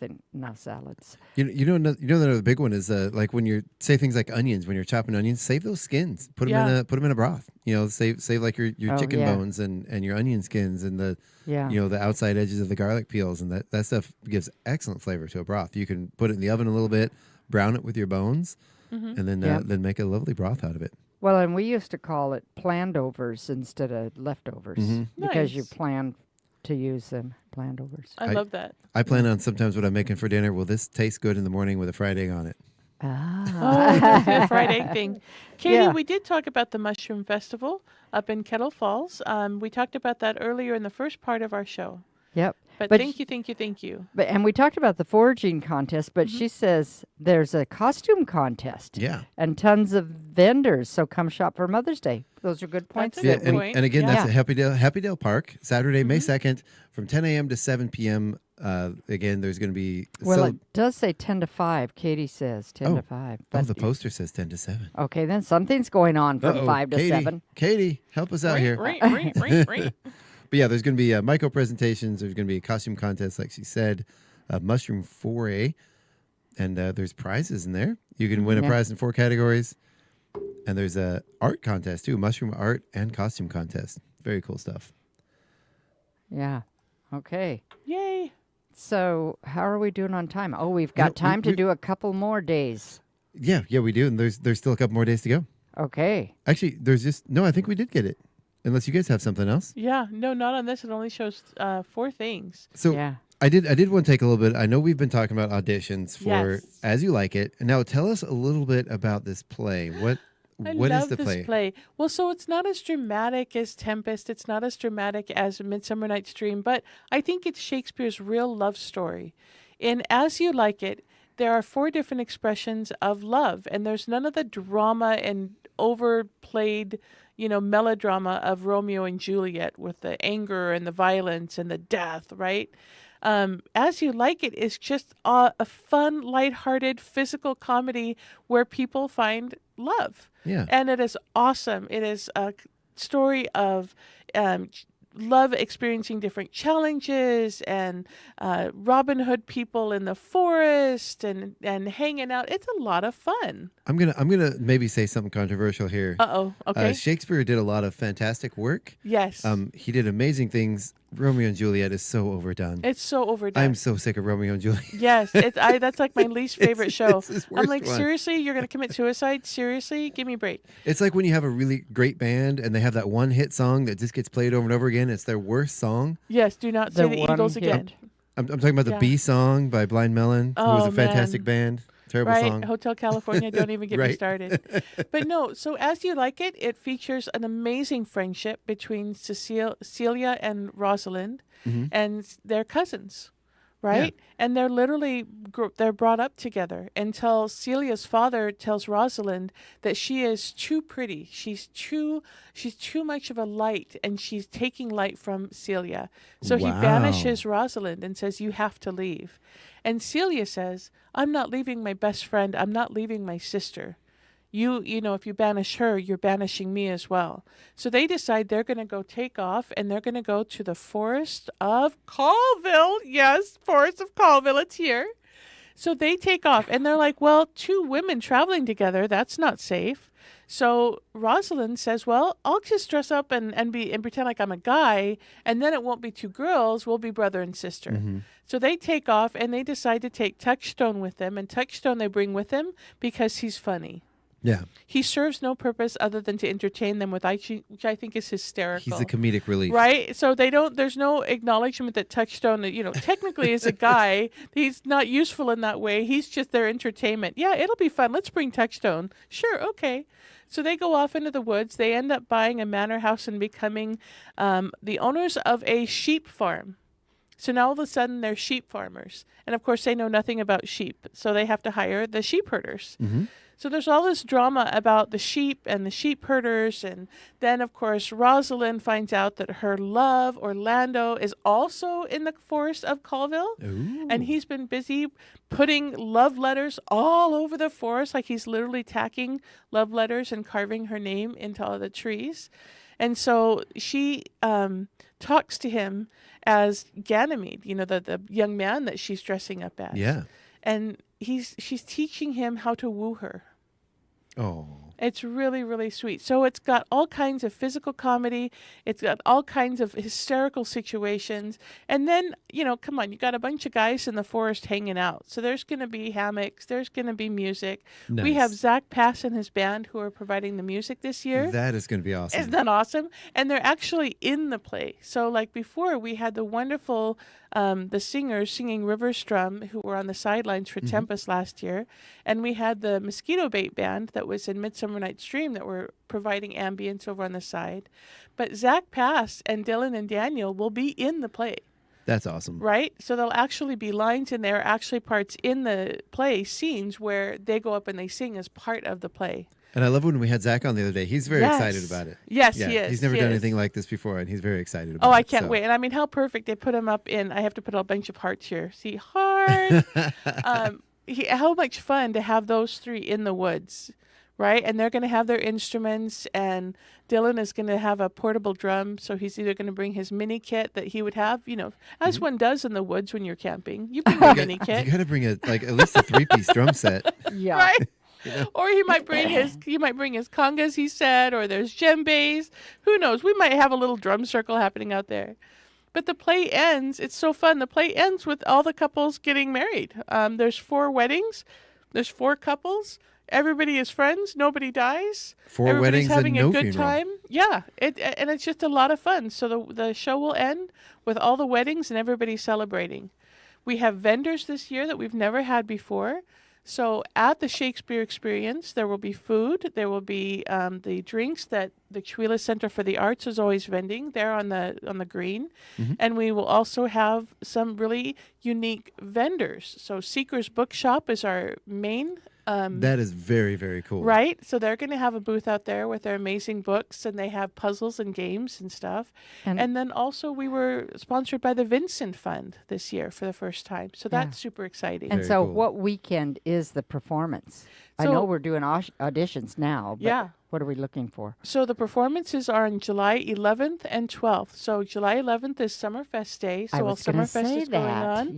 Speaker 8: salads.
Speaker 4: Another big one is like when you say things like onions, when you're chopping onions, save those skins, put them in a broth. Save like your chicken bones and your onion skins and the the outside edges of the garlic peels, and that stuff gives excellent flavor to a broth. You can put it in the oven a little bit, brown it with your bones, and then make a lovely broth out of it.
Speaker 8: Well, and we used to call it planned overs instead of leftovers because you plan to use them, planned overs.
Speaker 9: I love that.
Speaker 4: I plan on sometimes what I'm making for dinner. Will this taste good in the morning with a fried egg on it?
Speaker 9: Oh, the fried egg thing. Katie,
Speaker 8: Yeah.
Speaker 9: we did talk about the Mushroom Festival up in Kettle Falls. We talked about that earlier in the first part of our show.
Speaker 8: Yep.
Speaker 9: But
Speaker 8: But
Speaker 9: thank you.
Speaker 8: And we talked about the foraging contest, but she says there's a costume contest.
Speaker 4: Yeah.
Speaker 8: And tons of vendors. So come shop for Mother's Day. Those are good points.
Speaker 9: That's a good point.
Speaker 4: And again, that's
Speaker 8: Yeah.
Speaker 4: at Happydale Park, Saturday, May 2nd, from 10 a.m. to 7 p.m. Again, there's going to be...
Speaker 8: Well, it does say 10 to 5. Katie says 10 to 5.
Speaker 4: The poster says 10 to 7.
Speaker 8: Okay, then something's going on from 5 to 7.
Speaker 4: Katie, help us out here. But yeah, there's going to be micro presentations. There's going to be a costume contest, like she said, a mushroom foray, and there's prizes in there. You can win a prize in 4 categories. And there's a art contest, too, mushroom art and costume contest. Very cool stuff.
Speaker 8: Yeah. Okay.
Speaker 9: Yay.
Speaker 8: So how are we doing on time? Oh, we've got time to do a couple more days.
Speaker 4: Yeah, we do. And there's still a couple more days to go.
Speaker 8: Okay.
Speaker 4: Actually, I think we did get it. Unless you guys have something else.
Speaker 9: Yeah, no, not on this. It only shows 4 things.
Speaker 4: So I did want to take a little bit. I know we've been talking about auditions for As You Like It. And now tell us a little bit about this play. What is the
Speaker 9: this play? Well, so it's not as dramatic as Tempest. It's not as dramatic as Midsummer Night's Dream, but I think it's Shakespeare's real love story. In As You Like It, there are 4 different expressions of love, and there's none of the drama and overplayed, melodrama of Romeo and Juliet with the anger and the violence and the death, right? As You Like It is just a fun, lighthearted, physical comedy where people find love.
Speaker 4: Yeah.
Speaker 9: And it is awesome. It is a story of love experiencing different challenges and Robin Hood people in the forest and hanging out. It's a lot of fun.
Speaker 4: I'm gonna maybe say something controversial here.
Speaker 9: Okay.
Speaker 4: Shakespeare did a lot of fantastic work.
Speaker 9: Yes.
Speaker 4: He did amazing things. Romeo and Juliet is so overdone.
Speaker 9: It's so overdone.
Speaker 4: I'm so sick of Romeo and Juliet.
Speaker 9: Yes, that's like my least favorite show.
Speaker 4: It's his
Speaker 9: I'm
Speaker 4: worst
Speaker 9: like,
Speaker 4: one.
Speaker 9: seriously, you're gonna commit suicide? Seriously, give me a break.
Speaker 4: It's like when you have a really great band and they have that one hit song that just gets played over and over again. It's their worst song.
Speaker 9: Yes, do not say the Eagles again.
Speaker 4: I'm talking about the B song by Blind Melon, who was a fantastic band. Terrible song.
Speaker 9: Hotel California, don't even get me
Speaker 4: Right.
Speaker 9: started. But no, so As You Like It, it features an amazing friendship between Celia and Rosalind, and they're cousins, right? And they're literally they're brought up together until Celia's father tells Rosalind that she is too pretty. She's too much of a light, and she's taking light from Celia. So he banishes Rosalind and says, "You have to leave." And Celia says, "I'm not leaving my best friend. I'm not leaving my sister. You know, if you banish her, you're banishing me as well." So they decide they're going to go take off, and they're going to go to the forest of Colville. Yes, forest of Colville. It's here. So they take off, and they're like, well, 2 women traveling together, that's not safe. So Rosalind says, well, I'll just dress up and pretend like I'm a guy, and then it won't be 2 girls. We'll be brother and sister. So they take off, and they decide to take Touchstone with them, and Touchstone they bring with them because he's funny.
Speaker 4: Yeah.
Speaker 9: He serves no purpose other than to entertain them with which I think is hysterical.
Speaker 4: He's the comedic relief.
Speaker 9: Right? So there's no acknowledgement that Touchstone, technically is a guy. He's not useful in that way. He's just their entertainment. Yeah, it'll be fun. Let's bring Touchstone. Sure, okay. So they go off into the woods. They end up buying a manor house and becoming the owners of a sheep farm. So now all of a sudden they're sheep farmers. And of course they know nothing about sheep. So they have to hire the sheep herders. So there's all this drama about the sheep and the sheep herders. And then, of course, Rosalind finds out that her love, Orlando, is also in the forest of Colville.
Speaker 4: Ooh.
Speaker 9: And he's been busy putting love letters all over the forest, like he's literally tacking love letters and carving her name into all the trees. And so she talks to him as Ganymede, the young man that she's dressing up as.
Speaker 4: Yeah.
Speaker 9: And she's teaching him how to woo her.
Speaker 4: Oh.
Speaker 9: It's really, really sweet. So it's got all kinds of physical comedy. It's got all kinds of hysterical situations. And then, come on, you got a bunch of guys in the forest hanging out. So there's going to be hammocks. There's going to be music.
Speaker 4: Nice.
Speaker 9: We have Zach Pass and his band who are providing the music this year.
Speaker 4: That is going to be awesome.
Speaker 9: Isn't that awesome? And they're actually in the play. So like before, we had the wonderful the singers singing River Strum, who were on the sidelines for Tempest last year. And we had the Mosquito Bait Band that was in Midsummer Night's Dream that were providing ambience over on the side. But Zach Pass and Dylan and Daniel will be in the play.
Speaker 4: That's awesome.
Speaker 9: Right? So there'll actually be lines in there, actually parts in the play, scenes where they go up and they sing as part of the play.
Speaker 4: And I love when we had Zach on the other day. He's very excited about it.
Speaker 9: Yes, he is.
Speaker 4: He's never
Speaker 9: He
Speaker 4: done
Speaker 9: is.
Speaker 4: anything like this before, and he's very excited about it.
Speaker 9: Oh, I can't wait. And I mean, how perfect. They put him up in, I have to put a bunch of hearts here. See, heart. How much fun to have those three in the woods, right? And they're going to have their instruments, and Dylan is going to have a portable drum. So he's either going to bring his mini kit that he would have, as one does in the woods when you're camping. You bring a mini kit.
Speaker 4: You got to bring at least a 3-piece drum set.
Speaker 8: Yeah.
Speaker 9: Right? Or he might bring his congas, he said, or there's djembes. Who knows? We might have a little drum circle happening out there. But the play ends. It's so fun. The play ends with all the couples getting married. There's 4 weddings. There's 4 couples. Everybody is friends. Nobody dies.
Speaker 4: 4
Speaker 9: Everybody's
Speaker 4: weddings
Speaker 9: having
Speaker 4: and
Speaker 9: a
Speaker 4: no
Speaker 9: good
Speaker 4: funeral.
Speaker 9: time. Yeah, and it's just a lot of fun. So the show will end with all the weddings and everybody celebrating. We have vendors this year that we've never had before. So at the Shakespeare Experience, there will be food. There will be the drinks that the Chihuahua Center for the Arts is always vending there on the green. And we will also have some really unique vendors. So Seeker's Bookshop is our main.
Speaker 4: That is very, very cool.
Speaker 9: Right? So they're going to have a booth out there with their amazing books, and they have puzzles and games and stuff. And then also we were sponsored by the Vincent Fund this year for the first time. So that's super exciting.
Speaker 8: And so what weekend is the performance? I know we're doing auditions now, but what are we looking for?
Speaker 9: So the performances are on July 11th and 12th. So July 11th is Summerfest Day. So while Summerfest is going on,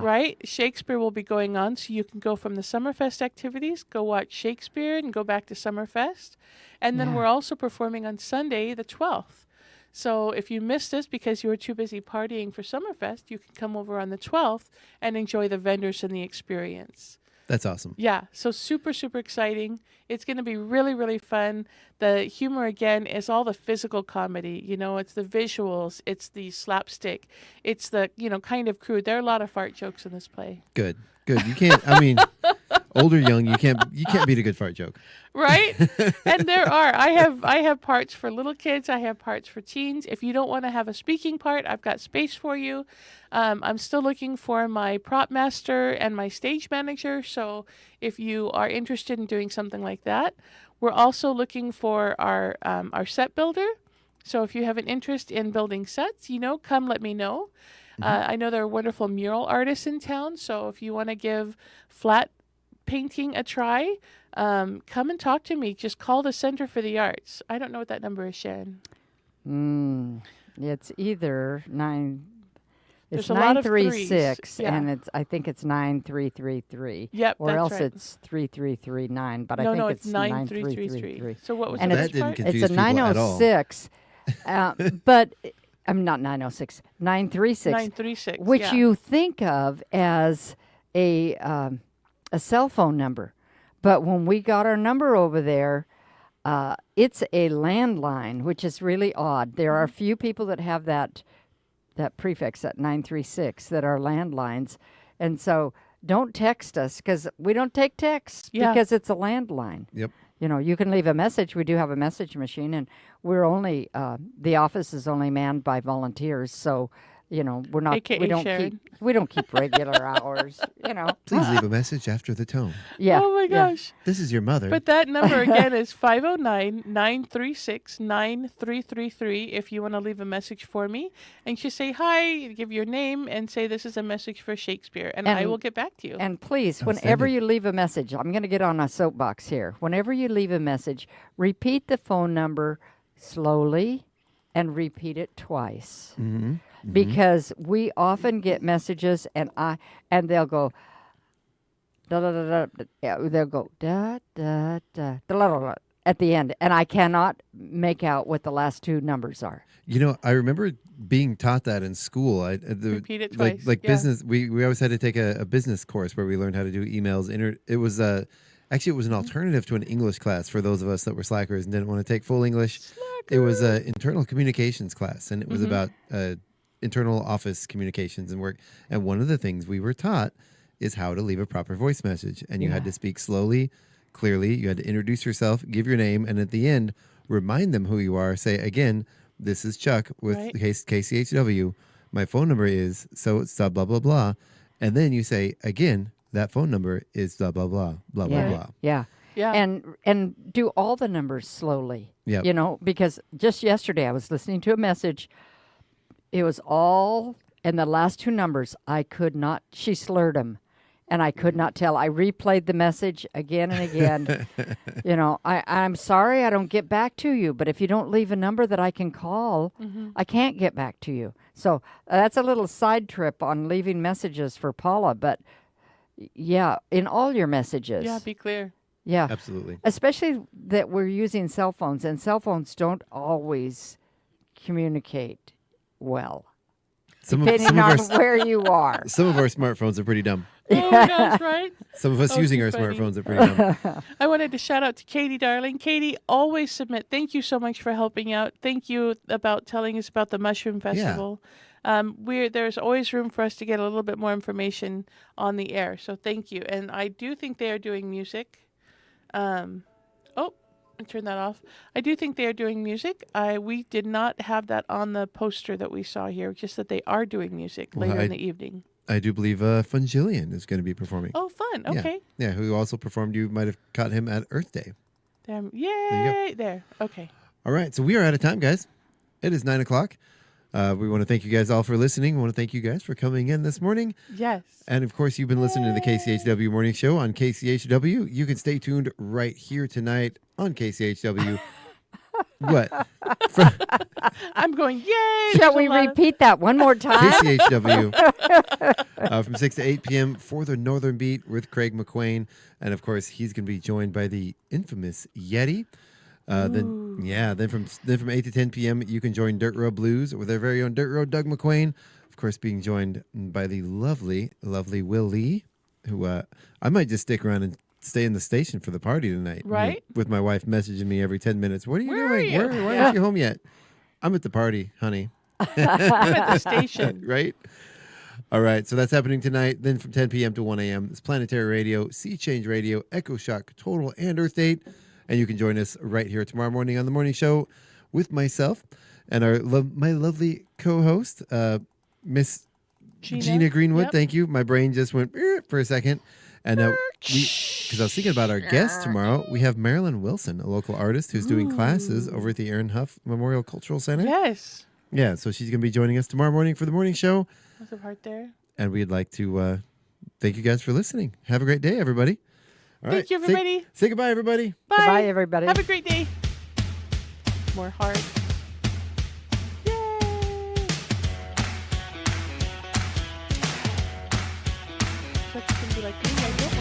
Speaker 9: right? Shakespeare will be going on. So you can go from the Summerfest activities, go watch Shakespeare, and go back to Summerfest. And then we're also performing on Sunday, the 12th. So if you missed this because you were too busy partying for Summerfest, you can come over on the 12th and enjoy the vendors and the experience.
Speaker 4: That's awesome.
Speaker 9: Yeah, so super, super exciting. It's going to be really, really fun. The humor, again, is all the physical comedy. It's the visuals. It's the slapstick. It's the, kind of crude. There are a lot of fart jokes in this play.
Speaker 4: Good. You can't, old or young, you can't beat a good fart joke.
Speaker 9: Right? And there are. I have parts for little kids. I have parts for teens. If you don't want to have a speaking part, I've got space for you. I'm still looking for my prop master and my stage manager. So if you are interested in doing something like that, we're also looking for our set builder. So if you have an interest in building sets, come let me know. I know there are wonderful mural artists in town. So if you want to give flat painting a try, come and talk to me. Just call the Center for the Arts. I don't know what that number is, Sharon.
Speaker 8: It's either 9. It's
Speaker 9: There's a lot of
Speaker 8: 936,
Speaker 9: threes.
Speaker 8: and I think it's 9333.
Speaker 9: Yep,
Speaker 8: or
Speaker 9: that's
Speaker 8: else
Speaker 9: right.
Speaker 8: it's 3339. But I
Speaker 9: No,
Speaker 8: think
Speaker 9: no,
Speaker 8: it's
Speaker 9: it's 9333. So what was
Speaker 8: and
Speaker 9: the
Speaker 4: that
Speaker 9: next
Speaker 4: didn't
Speaker 9: part?
Speaker 4: confuse
Speaker 8: it's a
Speaker 4: people at all.
Speaker 8: 906, but I'm not 906, 936.
Speaker 9: 936,
Speaker 8: which
Speaker 9: yeah.
Speaker 8: you think of as a cell phone number, but when we got our number over there, it's a landline, which is really odd. There are a few people that have that prefix, that 936, that are landlines, and so don't text us because we don't take texts because it's a landline.
Speaker 4: Yep.
Speaker 8: You can leave a message. We do have a message machine, and we're only the office is only manned by volunteers, so we're not.
Speaker 9: AKA
Speaker 8: we don't
Speaker 9: Sharon.
Speaker 8: we don't keep regular hours.
Speaker 4: Please leave a message after the tone.
Speaker 8: Yeah.
Speaker 9: Oh my gosh.
Speaker 4: This is your mother.
Speaker 9: But that number again is 509-936-9333 if you want to leave a message for me. And just say hi, give your name, and say this is a message for Shakespeare. And I will get back to you.
Speaker 8: And please, whenever you leave a message, I'm going to get on a soapbox here. Whenever you leave a message, repeat the phone number slowly and repeat it twice. Because we often get messages and they'll go da da da da. Yeah, they'll go da da da da da da at the end, and I cannot make out what the last 2 numbers are.
Speaker 4: I remember being taught that in school.
Speaker 9: Repeat it twice.
Speaker 4: Like business. We always had to take a business course where we learned how to do emails. It was actually it was an alternative to an English class for those of us that were slackers and didn't want to take full English. It was an internal communications class, and it was about internal office communications and work. And one of the things we were taught is how to leave a proper voice message. And you had to speak slowly, clearly. You had to introduce yourself, give your name, and at the end, remind them who you are. Say, again, this is Chuck with KCHW. My phone number is so blah, blah, blah. And then you say, again, that phone number is blah, blah, blah, blah, blah, blah.
Speaker 8: Yeah.
Speaker 9: Yeah.
Speaker 8: And do all the numbers slowly.
Speaker 4: Yep.
Speaker 8: You know, because just yesterday I was listening to a message. It was all, and the last two numbers, I could not, she slurred them. And I could not tell. I replayed the message again and again. You know, I'm sorry I don't get back to you, but if you don't leave a number that I can call, I can't get back to you. So that's a little side trip on leaving messages for Paula. But yeah, in all your messages.
Speaker 9: Yeah, be clear.
Speaker 8: Yeah.
Speaker 4: Absolutely.
Speaker 8: Especially that we're using cell phones, and cell phones don't always communicate well. Depending on where you are.
Speaker 4: Some of our smartphones are pretty dumb.
Speaker 9: Oh, that's right.
Speaker 4: Some of us
Speaker 9: Oh,
Speaker 4: using
Speaker 9: too
Speaker 4: our
Speaker 9: funny.
Speaker 4: smartphones are pretty dumb.
Speaker 9: I wanted to shout out to Katie, darling. Katie, always submit. Thank you so much for helping out. Thank you about telling us about the Mushroom Festival. There's always room for us to get a little bit more information on the air. So thank you. And I do think they are doing music. I turned that off. I do think they are doing music. We did not have that on the poster that we saw here, just that they are doing music later in the evening.
Speaker 4: I do believe Fungillian is going to be performing.
Speaker 9: Oh, fun. Okay.
Speaker 4: Yeah, who also performed. You might have caught him at Earth Day.
Speaker 9: Yay! There. Okay.
Speaker 4: All right, so we are out of time, guys. It is 9 o'clock. We want to thank you guys all for listening. We want to thank you guys for coming in this morning.
Speaker 9: Yes.
Speaker 4: And, of course, you've been listening to the KCHW Morning Show on KCHW. You can stay tuned right here tonight on KCHW. What?
Speaker 9: I'm going, yay!
Speaker 8: Shall we repeat that one more time?
Speaker 4: KCHW from 6 to 8 p.m. for the Northern Beat with Craig McQuain. And, of course, he's going to be joined by the infamous Yeti. Then from 8 to 10 p.m. you can join Dirt Road Blues with our very own Dirt Road Doug McQuain. Of course, being joined by the lovely Will Lee, who I might just stick around and stay in the station for the party tonight.
Speaker 9: Right.
Speaker 4: With my wife messaging me every 10 minutes. What are you doing?
Speaker 9: Are you?
Speaker 4: Why aren't you home yet? I'm at the party, honey.
Speaker 9: I'm at the station.
Speaker 4: Right? All right, so that's happening tonight. Then from 10 p.m. to 1 a.m. it's Planetary Radio, Sea Change Radio, Echo Shock, Total, and Earth Date. And you can join us right here tomorrow morning on the morning show with myself and my lovely co-host, Miss Gina Greenwood.
Speaker 9: Yep.
Speaker 4: Thank you. My brain just went for a second. And because I was thinking about our guest tomorrow, we have Marilyn Wilson, a local artist who's doing classes over at the Aaron Huff Memorial Cultural Center.
Speaker 9: Yes.
Speaker 4: Yeah, so she's going to be joining us tomorrow morning for the morning show.
Speaker 9: That's a part there.
Speaker 4: And we'd like to thank you guys for listening. Have a great day, everybody. All
Speaker 9: Thank you, everybody.
Speaker 4: Say goodbye, everybody.
Speaker 9: Bye.
Speaker 8: Goodbye, everybody.
Speaker 9: Have a great day. More heart. Yay! That's going to be like me, I guess.